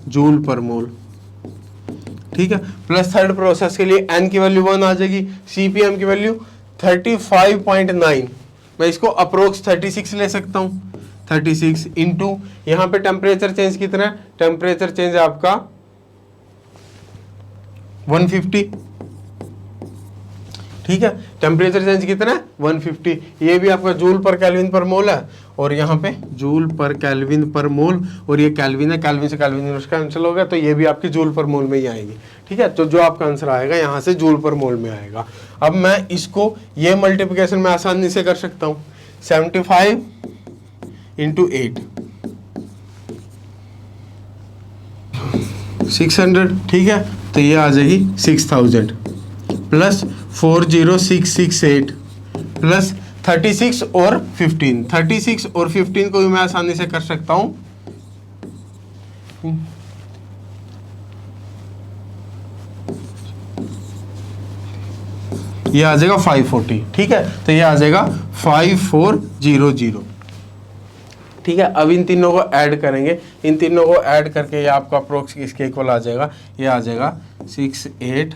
जूल पर मोल, ठीक है। प्लस थर्ड प्रोसेस के लिए n की वैल्यू 1 आ जाएगी, CPM की वैल्यू 35.9, मैं इसको अप्रोक्स 36 ले सकता हूँ, 36 इंटू यहाँ पे टेम्परेचर चेंज कितना है, टेम्परेचर चेंज है आपका 150, ठीक है। टेम्परेचर चेंज कितना है 150, ये भी आपका जूल पर केल्विन पर मोल है, और यहाँ पे जूल पर केल्विन पर मोल, और ये केल्विन है, केल्विन से केल्विन इनवर्स कैंसिल हो गया, तो ये भी आपकी जूल पर मोल में ही आएगी, ठीक है। तो जो आपका आंसर आएगा यहाँ से जूल पर मोल में आएगा। अब मैं इसको ये मल्टीप्लिकेशन में आसानी से कर सकता हूँ, 75 इंटू 8 600, ठीक है। तो ये आ जाएगी 6000 प्लस 40668 प्लस 36 और 15, 36 और 15 को भी मैं आसानी से कर सकता हूं, ये आ जाएगा 540, ठीक है। तो ये आ जाएगा 5400, ठीक है। अब इन तीनों को ऐड करेंगे, इन तीनों को ऐड करके ये आपका अप्रोक्स इसके इक्वल आ जाएगा, ये आ जाएगा 68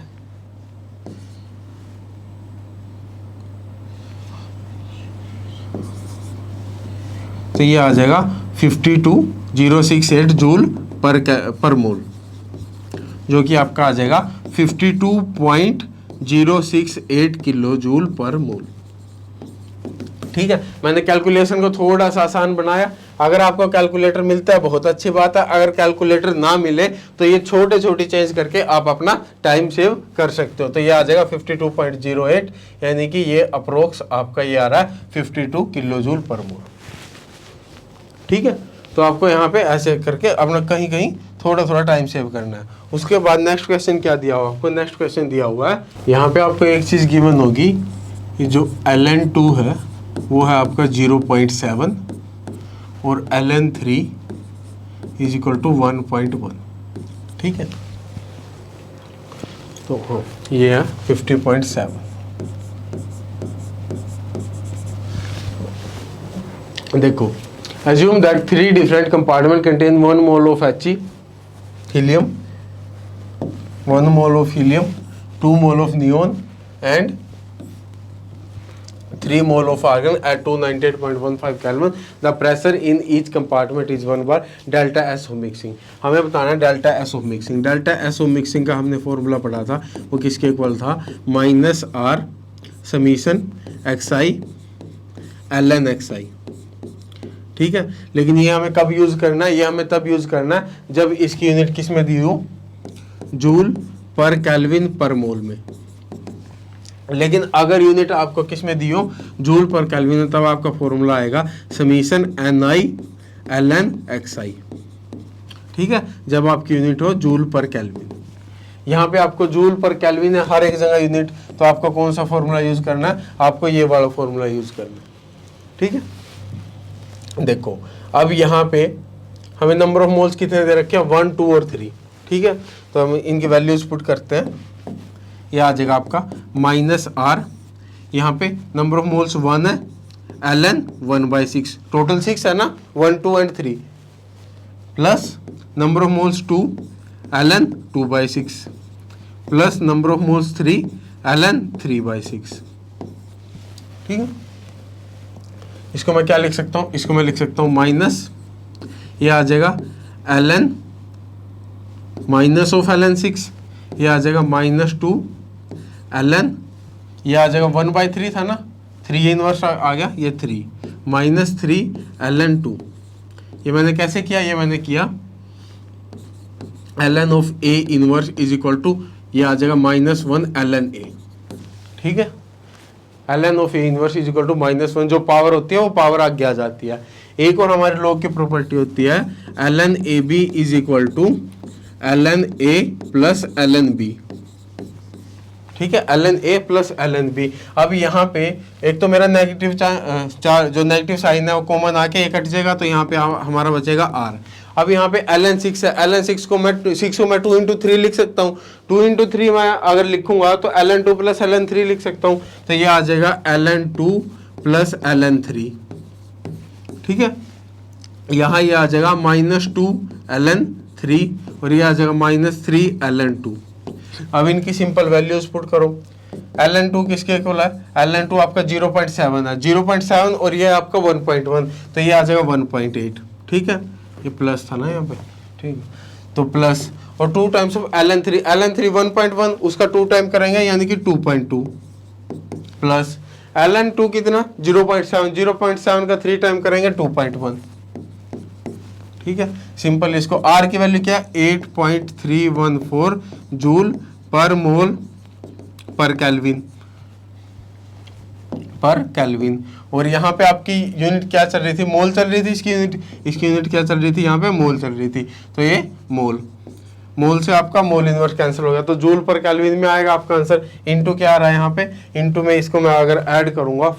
तो ये आ जाएगा 52068 जूल पर मोल, जो कि आपका आ जाएगा 52.068 किलो जूल पर मोल, ठीक है। मैंने कैलकुलेशन को थोड़ा सा आसान बनाया, अगर आपको कैलकुलेटर मिलता है बहुत अच्छी बात है, अगर कैलकुलेटर ना मिले तो ये छोटे छोटे चेंज करके आप अपना टाइम सेव कर सकते हो। तो ये आ जाएगा 52.08, यानी कि ये अप्रोक्स आपका ये आ रहा है 52 किलो जूल पर मोल, ठीक है। तो आपको यहाँ पे ऐसे करके अपना कहीं कहीं थोड़ा थोड़ा टाइम सेव करना है। उसके बाद नेक्स्ट क्वेश्चन क्या दिया हुआ आपको, नेक्स्ट क्वेश्चन दिया हुआ है यहाँ पे आपको एक चीज़ गिवन होगी, कि जो ln2 है वो है आपका 0.7 और ln3 इज इक्वल टू 1.1, ठीक है। तो हाँ ये है 50.7। देखो, assume that 3 different compartments contain 1 mole of He, helium, 1 mole of helium, 2 mole of neon and 3 mole of argon at 298.15 Kelvin. The pressure in each compartment is 1 bar. Delta S of mixing. हमें बताना है delta S of mixing. Delta S of mixing का हमने formula पढ़ा था, वो किसके equal था, -r summation xi ln xi, ठीक है। लेकिन ये हमें कब यूज करना है, ये हमें तब यूज करना है जब इसकी यूनिट किस में दी हो, जूल पर केल्विन पर मोल में। लेकिन अगर यूनिट आपको किस में दी हो, जूल पर केल्विन, तब आपका फॉर्मूला आएगा समीशन ni ln xi, ठीक है। जब आपकी यूनिट हो जूल पर केल्विन, यहाँ पे आपको जूल पर केल्विन है हर एक जगह यूनिट, तो आपको कौन सा फॉर्मूला यूज करना है, आपको ये वाला फॉर्मूला यूज करना है, ठीक है। देखो अब यहाँ पे हमें नंबर ऑफ मोल्स कितने दे रखे हैं, 1, 2 और 3, ठीक है। तो हम इनकी वैल्यूज पुट करते हैं, ये आ जाएगा आपका -r, यहाँ पे नंबर ऑफ मोल्स 1 है, ln 1/6, टोटल 6 है ना, 1, 2 and 3, plus number of moles 2 ln 2/6 plus number of moles 3 ln 3/6, ठीक है। इसको मैं क्या लिख सकता हूँ, इसको मैं लिख सकता हूँ माइनस, ये आ जाएगा ln माइनस ऑफ ln 6, ये आ जाएगा -2 ln, ये आ जाएगा 1/3 था ना, 3 इनवर्स आ गया, ये 3 -3 ln 2। ये मैंने कैसे किया, ये मैंने किया ln of a inverse is equal to, ये आ जाएगा -1 ln a, ठीक है। ln of a inverse is equal to -1, जो पावर होती है वो पावर आगे आ जाती है। एक और हमारे लॉग की प्रॉपर्टी होती है ln ab is equal to ln a plus ln b, ठीक है, ln A plus ln B। अब यहाँ पे एक तो मेरा नेगेटिव जो नेगेटिव साइन है वो कॉमन आके ये कट जाएगा, तो यहाँ पे हमारा बचेगा R। अब यहाँ पे ln 6 है, ln 6 को मैं 2 इंटू 3 लिख सकता हूँ। 2 इंटू 3 मैं अगर लिखूंगा तो ln 2 प्लस ln 3 लिख सकता हूँ, तो ये आ जाएगा ln 2 प्लस ln 3। ठीक है, यहाँ ये आ जाएगा -2 ln 3 और ये आ जाएगा -3 ln 2। अब इनकी सिंपल वैल्यूज पुट करो। ln 2 किसके इक्वल है? ln 2 आपका 0.7 है, 0.7 और ये आपका 1.1, तो ये आ जाएगा 1.8। ठीक है, ये प्लस था ना यहाँ पे, ठीक है, तो प्लस और 2 टाइम्स ऑफ ln 3, ln 3 1.1, उसका 2 टाइम करेंगे यानी कि 2.2 प्लस ln 2 कितना 0.7, 0.7 का 3 टाइम करेंगे 2.1। ठीक है, सिंपल। इसको R की वैल्यू क्या है? 8.314 जूल पर मोल पर केल्विन, पर केल्विन। और यहाँ पे आपकी यूनिट क्या चल रही थी? मोल चल रही थी। इसकी यूनिट क्या चल रही थी? यहाँ पे मोल चल रही थी, तो ये मोल से आपका मोल इनवर्स कैंसिल हो गया, तो जूल पर केल्विन में आएगा आपका आंसर। इनटू क्या आ रहा है यहाँ पे? इनटू में इसको मैं अगर ऐड करूंगा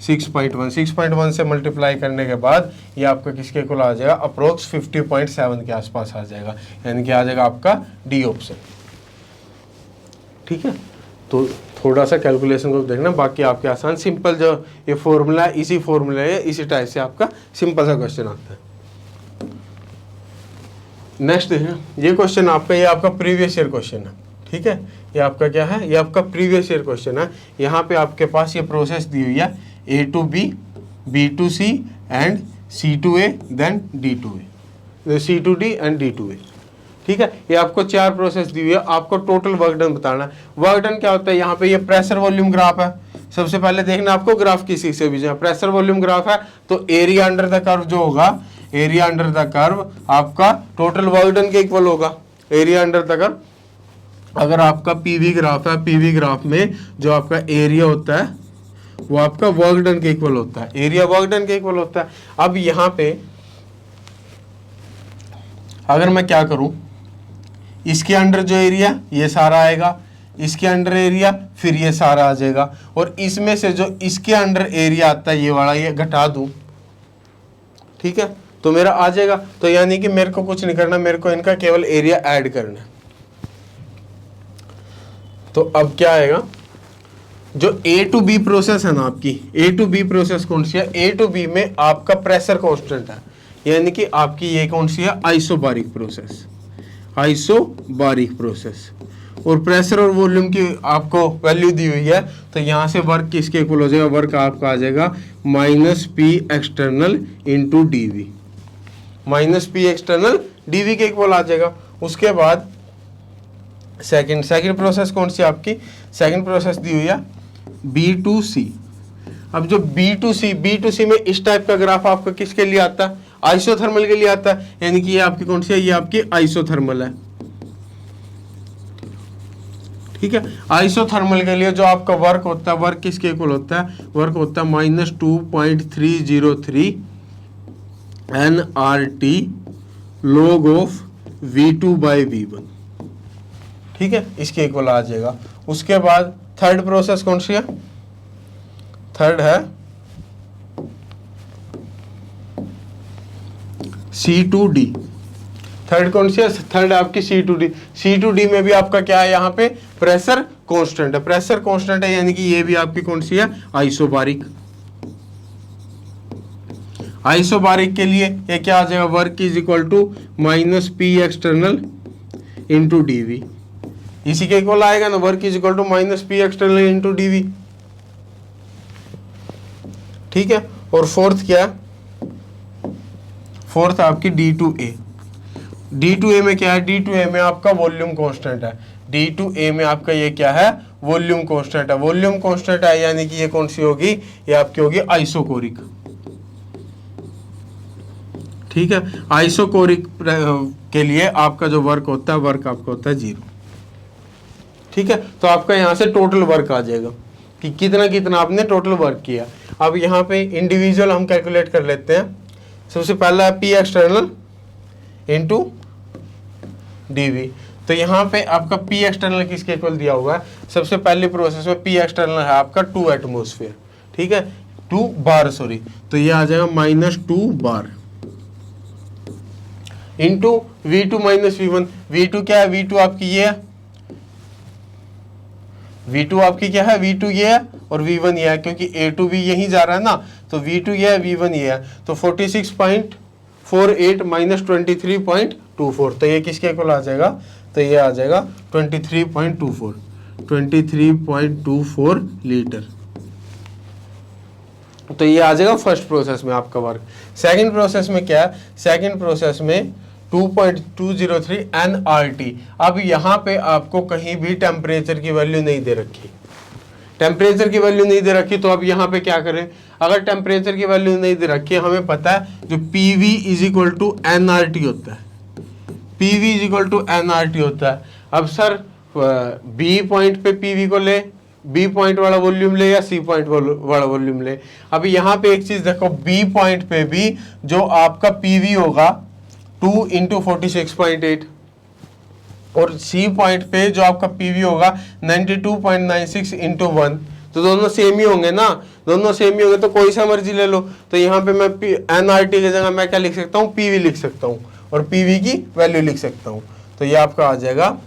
6.1 से मल्टीप्लाई करने के बाद ये आपका किसके इक्वल आ जाएगा? अप्रोक्स 50.7 के आसपास आ जाएगा, यानी कि आ जाएगा आपका डी ऑप्शन। ठीक है, तो थोड़ा सा कैलकुलेशन को देखना, बाकी आपके आसान सिंपल जो ये फॉर्मूला है, इसी फॉर्मूला है, इसी टाइप से आपका सिंपल सा क्वेश्चन आता है। नेक्स्ट देखना, ये क्वेश्चन आपका, ये आपका प्रीवियस ईयर क्वेश्चन है। ठीक है, ये आपका क्या है? ये आपका प्रीवियस ईयर क्वेश्चन है। यहाँ पे आपके पास ये प्रोसेस दी हुई है A to B, B to C and C to A then D to A, C to D and D to A। ठीक है, ये आपको 4 प्रोसेस दी हुई है, आपको टोटल वर्क डन बताना है। वर्क डन क्या होता है? यहाँ पे ये प्रेशर वॉल्यूम ग्राफ है। सबसे पहले देखना आपको ग्राफ किसी से भी, प्रेशर वॉल्यूम ग्राफ है तो एरिया अंडर द कर्व जो होगा, एरिया अंडर द कर्व आपका टोटल वर्क डन के इक्वल होगा। एरिया अंडर द कर्व, अगर आपका पीवी ग्राफ है, पीवी ग्राफ में जो आपका एरिया होता है वो आपका वर्क डन के इक्वल होता है, एरिया वर्क डन के इक्वल होता है। अब यहाँ पे अगर मैं क्या करूं, इसके अंडर जो एरिया ये सारा आएगा, इसके अंडर एरिया फिर ये सारा आ जाएगा, और इसमें से जो इसके अंडर एरिया आता है ये वाला, ये घटा दूं, ठीक है, तो मेरा आ जाएगा। तो यानी कि मेरे को कुछ नहीं करना, मेरे को इनका केवल एरिया ऐड करना है। तो अब क्या आएगा? जो A to B प्रोसेस है ना आपकी, A to B प्रोसेस कौन सी है? A to B में आपका प्रेशर कांस्टेंट है, यानी कि आपकी ये कौन सी है? Isobaric process, isobaric process. और प्रेशर और वॉल्यूम की आपको वैल्यू दी हुई है, तो यहाँ से वर्क किसके इक्वल हो जाएगा? वर्क आपका आ जाएगा -P external into DV, -P external DV के इक्वल आ जाएगा। उसके बाद सेकंड प्रोसेस कौन सी आपकी? सेकंड प्रोसेस दी हुई है B2C। अब जो B2C में इस टाइप का ग्राफ आपका किसके लिए आता है? आइसोथर्मल के लिए आता है, यानी कि ये आपकी कौन सी है? ये आपकी आइसोथर्मल है। ठीक है, आइसोथर्मल के लिए जो आपका वर्क होता है, वर्क किसके इक्वल होता है? वर्क होता है -2.303 nRT log ऑफ V2/V1। ठीक है, इसके इक्वल आ जाएगा। उसके बाद थर्ड प्रोसेस कौन सी है? थर्ड है C2D। थर्ड कौन सी है? थर्ड आपकी C2D। C2D में भी आपका क्या है? यहाँ पे प्रेशर कांस्टेंट है, प्रेशर कांस्टेंट है, यानी कि ये भी आपकी कौन सी है? आइसोबारिक। आइसोबारिक के लिए ये क्या आ जाएगा? Work is equal to -P external into DV। इसी के इक्वल आएगा ना, work is equal to -P external into DV। ठीक है, और फोर्थ क्या है? फोर्थ आपकी D2A। D2A में क्या है? D2A में आपका वॉल्यूम कांस्टेंट है। D2A में आपका ये क्या है? वॉल्यूम कांस्टेंट है। वॉल्यूम कांस्टेंट है, यानी कि ये कौन सी होगी? ये आपकी होगी आइसोकोरिक। ठीक है, आइसोकोरिक के लिए आपका जो वर्क होता है, वर्क आपका होता है 0। ठीक है, तो आपका यहाँ से टोटल वर्क आ जाएगा कि कितना कितना आपने टोटल वर्क किया। अब यहाँ पे इंडिविजुअल हम कैलकुलेट कर लेते हैं। सबसे पहला है P एक्सटर्नल इंटू DV। तो यहाँ पे आपका P एक्सटर्नल किसके इक्वल दिया हुआ है, सबसे पहली प्रोसेस में P एक्सटर्नल है आपका 2 एटमोसफेयर, ठीक है, 2 बार सॉरी, तो ये आ जाएगा -2 bar into V2 minus V1। V2 क्या है, V2 आपकी ये है, V2 आपकी क्या है, V2 ये है और V1 ये है, क्योंकि A2 भी यहीं जा रहा है ना, तो V2 ये है, V1 ये है, तो 46.48 माइनस 23.24, तो ये किसके इक्वल आ जाएगा, तो ये आ जाएगा 23.24 लीटर। तो ये आ जाएगा फर्स्ट प्रोसेस में आपका वर्क। सेकंड प्रोसेस में क्या है, सेकंड प्रोसेस में 2.203 nRT। अब यहाँ पे आपको कहीं भी टेम्परेचर की वैल्यू नहीं दे रखी, टेम्परेचर की वैल्यू नहीं दे रखी, तो अब यहाँ पे क्या करें, अगर टेम्परेचर की वैल्यू नहीं दे रखी, हमें पता है जो PV is equal to nRT होता है, PV is equal to nRT होता है। अब सर B पॉइंट पे PV को ले, B पॉइंट वाला वॉल्यूम ले या C पॉइंट वाला वॉल्यूम ले। अब यहाँ पे एक चीज देखो, B पॉइंट पे भी जो आपका PV होगा 2 × 46.8 और C पॉइंट पे जो आपका PV होगा 92.96 × 1, तो दोनों सेम ही होंगे ना, दोनों सेम ही होंगे, तो कोई सा मर्जी ले लो। तो यहाँ पे मैं nRT की जगह मैं क्या लिख सकता हूँ, PV लिख सकता हूँ और PV की वैल्यू लिख सकता हूँ। तो ये आपका आ जाएगा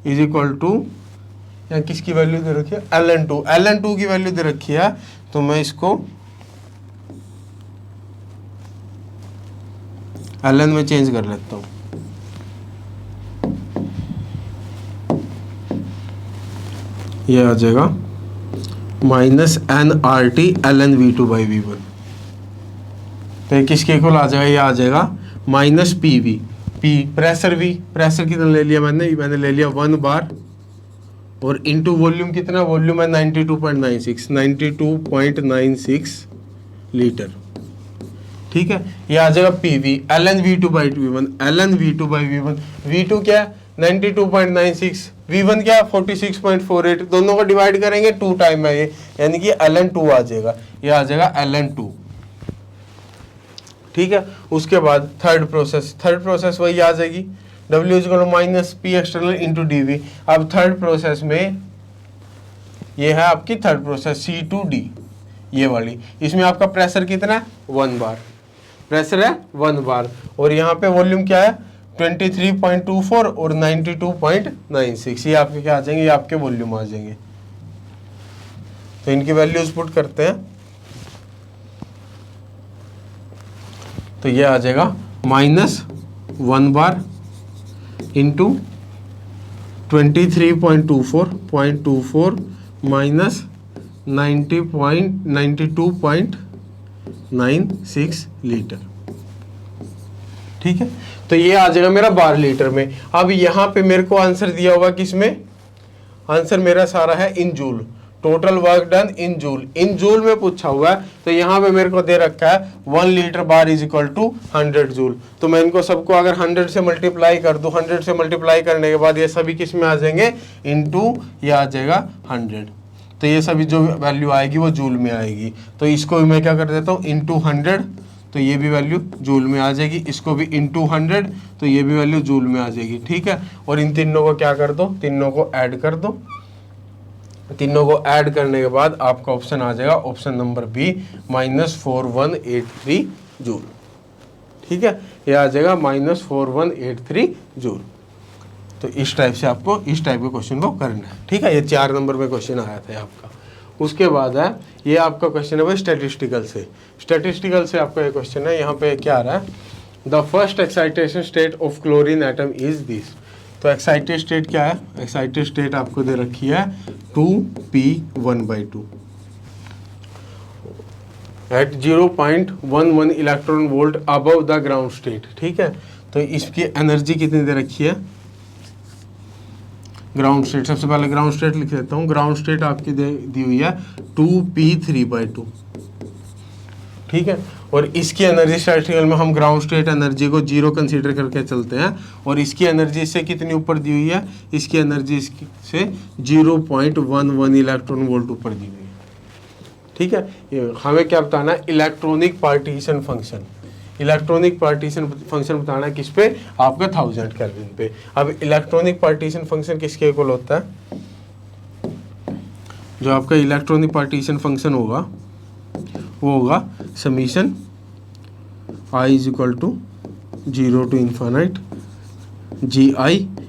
इज इक्वल टू, यहाँ किसकी वैल्यू दे रखी है, ln2 की वैल्यू दे रखी है, तो मैं इसको ln में चेंज कर लेता हूँ। ये आ जाएगा -nRT ln V2/V1, तो ये किसके इक्वल आ जाएगा, ये आ जाएगा -PV, P pressure, V pressure कितना ले लिया मैंने ले लिया 1 बार और इनटू वॉल्यूम कितना, वॉल्यूम है 92.96 लीटर, ठीक है। ये आ जाएगा PV ln V2/V1, V2 क्या है 92.96, V1 क्या 46.48, दोनों को डिवाइड करेंगे 2 टाइम है ये, यानी कि ln2 आ जाएगा, ये आ जाएगा ln2, ठीक है। उसके बाद थर्ड प्रोसेस वही आ जाएगी, W = -P external into DV। अब थर्ड प्रोसेस में ये है आपकी थर्ड प्रोसेस C2D, ये वाली, इसमें आपका प्रेशर कितना है 1 बार, प्रेशर है 1 बार और यहाँ पे वॉल्यूम क्या है 23.24 और 92.96, ये आपके क्या आ जाएंगे, ये आपके वॉल्यूम आ जाएंगे। तो इनकी वैल्यूज पुट करते हैं, तो ये आ जाएगा -1 बार इंटू 23.24 माइनस 92.96 लीटर, ठीक है। तो ये आ जाएगा मेरा बार लीटर में। अब यहाँ पे मेरे को आंसर दिया हुआ किसमें, आंसर मेरा सारा है in joule, total work done in joule में पूछा हुआ है। तो यहाँ पे मेरे को दे रखा है 1 litre bar is equal to 100 joule. तो मैं इनको सबको अगर 100 से मल्टीप्लाई कर दूं, 100 से मल्टीप्लाई करने के बाद ये सभी किस में आ जाएंगे, इनटू ये आ जाएगा 100। तो ये सभी जो वैल्यू आएगी वो जूल में आएगी। तो इसको भी मैं क्या कर देता हूँ इनटू 100, तो ये भी वैल्यू जूल में आ जाएगी। इसको भी इनटू 100, तो ये भी वैल्यू जूल में आ जाएगी, ठीक है। और इन तीनों को क्या कर दो, तीनों को ऐड कर दो। तीनों को ऐड करने के बाद आपका ऑप्शन आ जाएगा, ऑप्शन नंबर बी -4183 जूल, ठीक है। ये आ जाएगा -4183 जूल। तो इस टाइप से आपको इस टाइप के क्वेश्चन को करना है, ठीक है। ये 4 नंबर में क्वेश्चन आया था आपका। उसके बाद है ये आपका क्वेश्चन है भाई स्टैटिस्टिकल से आपका ये क्वेश्चन है। यहाँ पे क्या आ रहा है, the first excitation state of chlorine atom is this. तो एक्साइटेड स्टेट क्या है, एक्साइटेड स्टेट आपको दे रखी है 2p1/2 at 0.11 electron volt above the ground state, ठीक है। तो इसकी एनर्जी कितनी दे रखी है, ग्राउंड स्टेट, सबसे पहले ग्राउंड स्टेट लिख देता हूँ। ग्राउंड स्टेट आपकी दी हुई है 2p3/2, ठीक है। और इसकी एनर्जी स्टैटिस्टिकल में हम ग्राउंड स्टेट एनर्जी को 0 कंसीडर करके चलते हैं। और इसकी एनर्जी इससे कितनी ऊपर दी हुई है, इसकी एनर्जी से 0.11 इलेक्ट्रॉन वोल्ट ऊपर दी हुई है, ठीक है। ये हमें क्या बताना है, electronic partition function. Electronic partition function बताना है किस पे, आपका 1000 केल्विन पे। अब इलेक्ट्रॉनिक पार्टीशन फंक्शन किसके इक्वल होता है, जो आपका इलेक्ट्रॉनिक पार्टीशन फंक्शन होगा वो होगा summation i is equal to 0 to infinite gi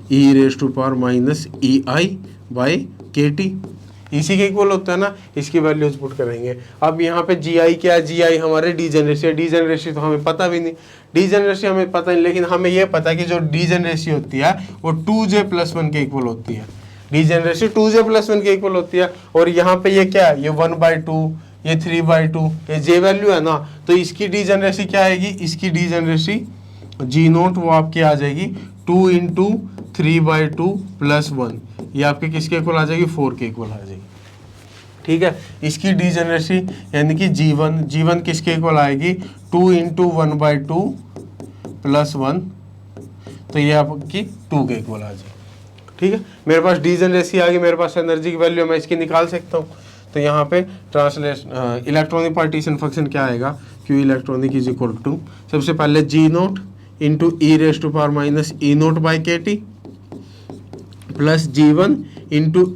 e raise to power minus E I by K T, इसी के इक्वल होता है ना, इसकी वैल्यूज पुट करेंगे। अब यहाँ पे जी आई क्या है, जी आई हमारे डीजेनरेसी है, डीजेनरेसी तो हमें पता भी नहीं, डीजेनरेसी हमें पता नहीं, लेकिन हमें यह पता है कि जो डीजेनरेसी होती है वो 2j+1 के इक्वल होती है, डीजेनरेसी 2j+1 के इक्वल होती है। और यहाँ पे ये क्या है, ये 1/2, ये 3/2, ये जे वैल्यू है ना, तो इसकी डीजेनरेसी क्या आएगी, इसकी डीजेनरेसी g0 वो आपकी आ जाएगी 2 × 3/2 + 1, ये आपके किसके इक्वल आ जाएगी, 4 के इक्वल आ जाएगी। ठीक है, इसकी डीजेनरेसी यानी कि g1 किसके इक्वल आएगी, 2 × 1/2 + 1, तो ये आपकी 2 के इक्वल आ जाएगी। ठीक है, मेरे पास डीजेनरेसी आ गई, मेरे पास एनर्जी की वैल्यू मैं इसकी निकाल सकता हूँ। तो यहाँ पे ट्रांसलेशन इलेक्ट्रॉनिक पार्टीशन फंक्शन क्या आएगा, Q electronic is equal to सबसे पहले g0 × e⁻⁻⁰ plus g1 ×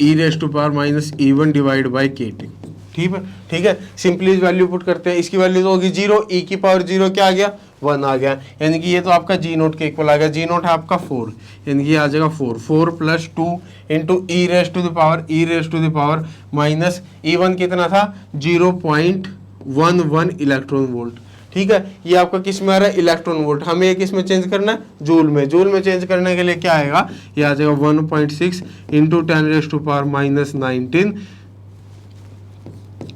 e⁻⁻⁰ divide by kt। ठीक है, सिंपली वैल्यू पुट करते हैं, इसकी वैल्यू तो होगी 0, e की पावर 0 क्या आ गया, 1 आ गया, यानी कि ये तो आपका g0 के इक्वल आ गया, g0 है आपका 4, यानी कि ये आ जाएगा 4 + 2 × e⁻⁻⁻ कितना था 0.11 इलेक्ट्रॉन वोल्ट। ठीक है, ये आपका किस में आ रहा है, इलेक्ट्रॉन वोल्ट, हमें ये किस में चेंज करना है, जूल में। जूल में चेंज करने के लिए क्या आएगा, ये आ जाएगा 1.6 × 10⁻⁹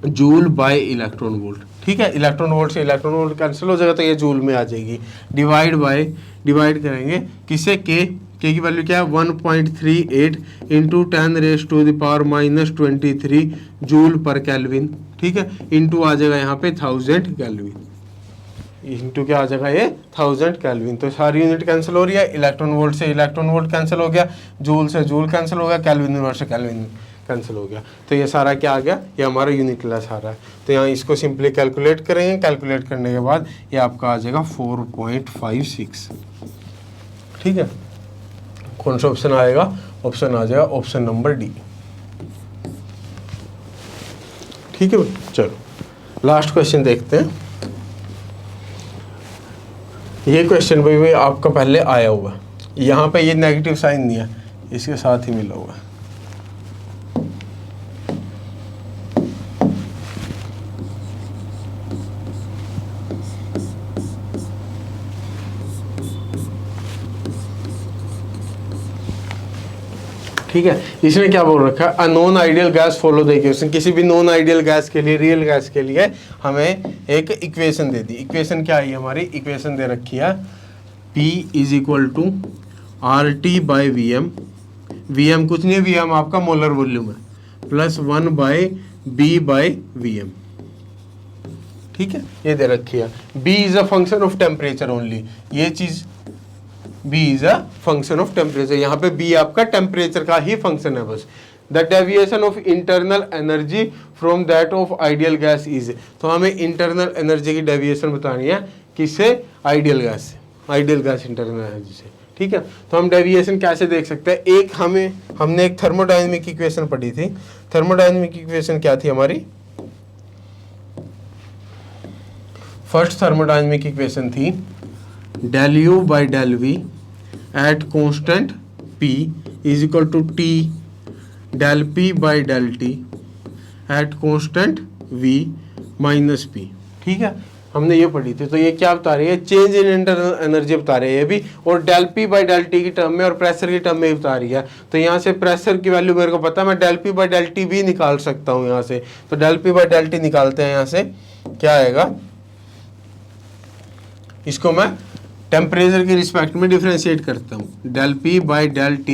जूल बाय इलेक्ट्रॉन वोल्ट। ठीक है, इलेक्ट्रॉन वोल्ट से इलेक्ट्रॉन वोल्ट कैंसिल हो जाएगा, तो ये जूल में आ जाएगी। डिवाइड करेंगे किससे, के की वैल्यू क्या है 1.38 × 10⁻⁻23 जूल पर केल्विन। ठीक है, इंटू आ जाएगा यहाँ पे 1000 केल्विन, इंटू क्या आ जाएगा ये 1000 केल्विन। तो सारी यूनिट कैंसिल हो रही है, इलेक्ट्रॉन वोल्ट से इलेक्ट्रॉन वोल्ट कैंसिल हो गया, जूल से जूल कैंसिल हो गया, केल्विन वोल्ट से केल्विन कैंसिल हो गया। तो ये सारा क्या आ गया, ये हमारा यूनिट लेस आ रहा है। तो यहाँ इसको सिंपली कैलकुलेट करेंगे, कैलकुलेट करने के बाद ये आपका आ जाएगा 4.56। ठीक है, कौन सा ऑप्शन आएगा, ऑप्शन आ जाएगा ऑप्शन नंबर डी। ठीक है, चलो लास्ट क्वेश्चन देखते हैं। ये क्वेश्चन भाई आपका पहले आया हुआ है, यहाँ पे ये नेगेटिव साइन नहीं है, इसके साथ ही मिला हुआ है। ठीक है, इसने क्या बोल रखा है, a non ideal gas follow the equation, किसी भी नॉन आइडियल गैस के लिए, रियल गैस के लिए हमें एक इक्वेशन दे दी। इक्वेशन क्या है हमारी, इक्वेशन दे रखी है P is equal to RT/Vm, Vm कुछ नहीं है, Vm आपका मोलर वॉल्यूम है, प्लस 1/B/Vm। ठीक है, ये दे रखी है। B is a function of temperature only, ये चीज B is a function of temperature, यहाँ पे B आपका टेम्परेचर का ही फंक्शन है बस। The deviation of internal energy from that of ideal gas is, तो हमें इंटरनल एनर्जी की डेविएशन बतानी है, किससे, आइडियल गैस से, आइडियल गैस इंटरनल एनर्जी से। ठीक है, तो हम डेविएशन कैसे देख सकते हैं, एक हमने एक थर्मोडायनेमिक इक्वेशन पढ़ी थी। थर्मोडायनेमिक इक्वेशन क्या थी हमारी, फर्स्ट थर्मोडायनेमिक इक्वेशन थी del U by del V at constant P is equal to T del P by del T at constant V minus P। ठीक है, हमने ये पढ़ी थी। तो ये क्या बता रही है, चेंज इन इंटरनल एनर्जी बता रही है ये भी, और del P by del T की टर्म में और प्रेशर की टर्म में भी बता रही है। तो यहाँ से प्रेशर की वैल्यू मेरे को पता है, मैं del P by del T भी निकाल सकता हूँ यहाँ से। तो del P by del T निकालते हैं, यहाँ से क्या आएगा, इसको मैं टेम्परेचर के रिस्पेक्ट में डिफरेंशिएट करता हूँ, del P by del T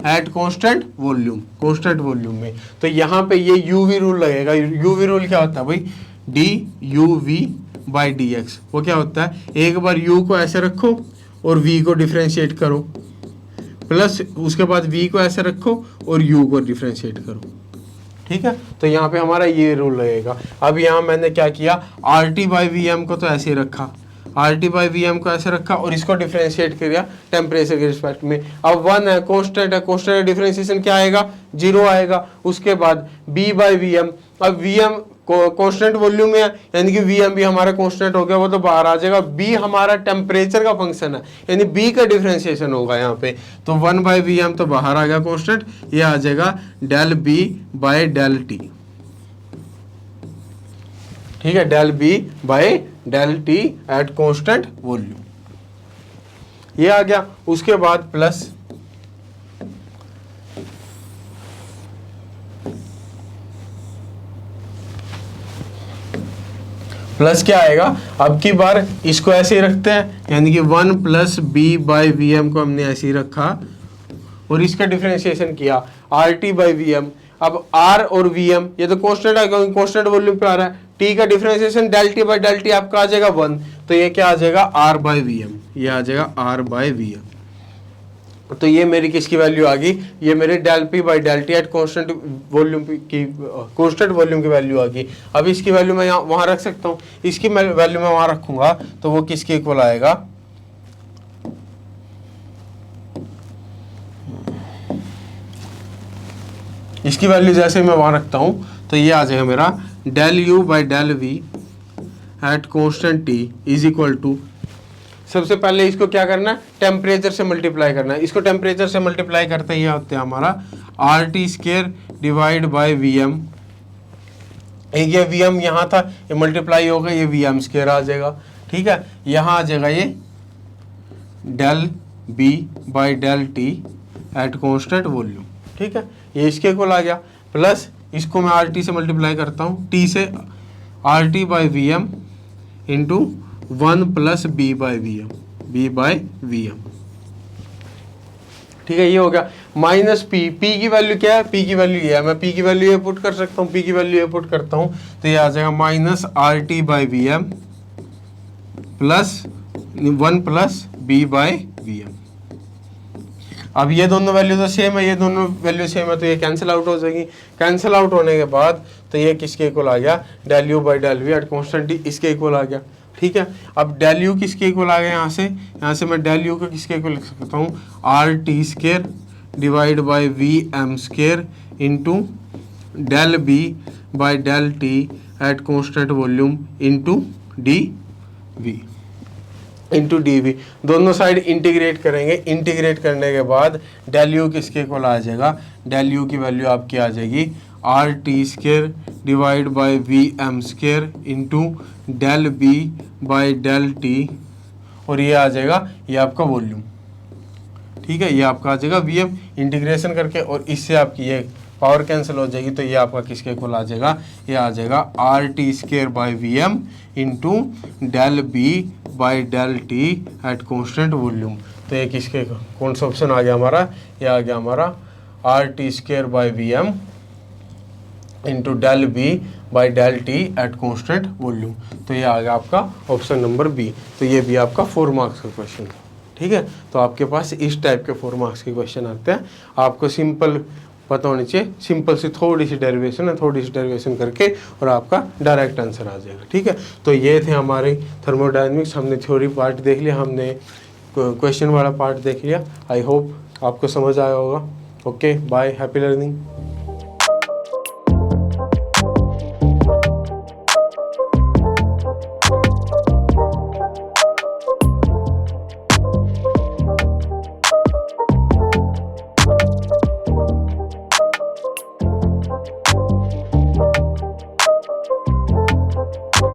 at constant volume में। तो यहाँ पे ये UV रूल लगेगा। UV रूल क्या होता है भाई, DUV बाई DX। वो क्या होता है, एक बार U को ऐसे रखो और V को डिफरेंशिएट करो, प्लस उसके बाद V को ऐसे रखो और U को डिफरेंशिएट करो। ठीक है, तो यहाँ पे हमारा ये रूल लगेगा। अब यहाँ मैंने क्या किया, RT बाई VM को तो ऐसे ही रखा, R T by V M को ऐसे रखा और इसको डिफ्रेंशिएट किया टेम्परेचर के रिस्पेक्ट में। अब 1 है, कांस्टेंट है, कांस्टेंट डिफरेंशिएशन क्या आएगा, 0 आएगा। उसके बाद बी बाई वी एम, अब वी एम कांस्टेंट वॉल्यूम में है, यानी कि वी एम भी हमारा कांस्टेंट हो गया, वो तो बाहर आ जाएगा। बी हमारा टेम्परेचर का फंक्शन है, यानी बी का डिफरेंशिएशन होगा यहाँ पे, तो 1 बाई वी एम तो बाहर आ गया कांस्टेंट, ये आ जाएगा del B by del T. ठीक है, del B by del T at constant volume, ये आ गया। उसके बाद प्लस क्या आएगा, अब की बार इसको ऐसे ही रखते हैं, यानी कि 1 plus B by V M को हमने ऐसे ही रखा और इसका डिफरेंशिएशन किया R T by V M. अब आर और वी एम ये तो कांस्टेंट है क्योंकि कांस्टेंट वॉल्यूम पे आ रहा है, टी का differentiation del T by del T आपका आ जाएगा 1, तो ये क्या आ जाएगा आर बाई वी एम, ये आ जाएगा आर बाई वी एम। तो ये मेरी किसकी वैल्यू आ गई, ये मेरे del P by del T at constant volume की, कांस्टेंट वॉल्यूम की वैल्यू आ गई। अब इसकी वैल्यू मैं यहाँ वहाँ रख सकता हूँ, इसकी वैल्यू मैं वहाँ रखूंगा तो वो किसके इक्वल आएगा, इसकी वैल्यू जैसे मैं वहाँ रखता हूँ तो ये आ जाएगा मेरा del U by del V at constant T is equal to, सबसे पहले इसको क्या करना है, टेम्परेचर से मल्टीप्लाई करना है। इसको टेम्परेचर से मल्टीप्लाई करते ही होते हैं हमारा R T square divide by V M. एक ये वी एम यहाँ था, ये मल्टीप्लाई होगा, ये वी एम स्केयर आ जाएगा। ठीक है, यहाँ आ जाएगा ये del B by del T at constant volume. ठीक है, ये इसके इक्वल आ गया, प्लस इसको मैं आर टी से मल्टीप्लाई करता हूँ, टी से R T by V M into 1 plus B by V M, B by V M. ठीक है, ये हो गया माइनस पी, पी की वैल्यू क्या है, पी की वैल्यू ये है, मैं पी की वैल्यू ये पुट कर सकता हूँ, पी की वैल्यू ये पुट करता हूँ तो ये आ जाएगा minus R T by V M plus 1 plus B by V M. अब ये दोनों वैल्यू तो सेम है, ये दोनों वैल्यू सेम है, तो ये कैंसिल आउट हो जाएगी। कैंसिल आउट होने के बाद तो ये किसके इक्वल आ गया, del U by del V at constant T, इसके इक्वल आ गया। ठीक है, अब डेल यू किसके इक्वल आ गया, यहाँ से मैं डेल यू को किसके इक्वल लिख सकता हूँ, R T square divide by V M square into del B by del T at constant volume into D V, into D V. दोनों साइड इंटीग्रेट करेंगे, इंटीग्रेट करने के बाद डेल यू किसके इक्वल आ जाएगा, डेल यू की value आपकी आ जाएगी R T square divide by V M square into del B by del T, और ये आ जाएगा ये आपका वॉल्यूम। ठीक है, ये आपका आ जाएगा वी एम, इंटीग्रेशन करके और इससे आपकी ये पावर कैंसिल हो जाएगी, तो ये आपका किसके इक्वल आ जाएगा, ये आ जाएगा R T square by V M into del B by del T at constant volume. तो ये किसके, कौन सा ऑप्शन आ गया हमारा, ये आ गया हमारा R T square by V M into del B by del T at constant volume. तो ये आ गया आपका ऑप्शन नंबर बी। तो ये भी आपका 4 मार्क्स का क्वेश्चन है। ठीक है, तो आपके पास इस टाइप के 4 मार्क्स के क्वेश्चन आते हैं। आपको सिंपल पता होनी चाहिए, सिंपल सी थोड़ी सी डेरिवेशन है, थोड़ी सी डेरिवेशन करके और आपका डायरेक्ट आंसर आ जाएगा। ठीक है, तो ये थे हमारे थर्मोडायनेमिक्स, हमने थ्योरी पार्ट देख लिया, हमने क्वेश्चन वाला पार्ट देख लिया। आई होप आपको समझ आया होगा। Okay, bye, happy learning.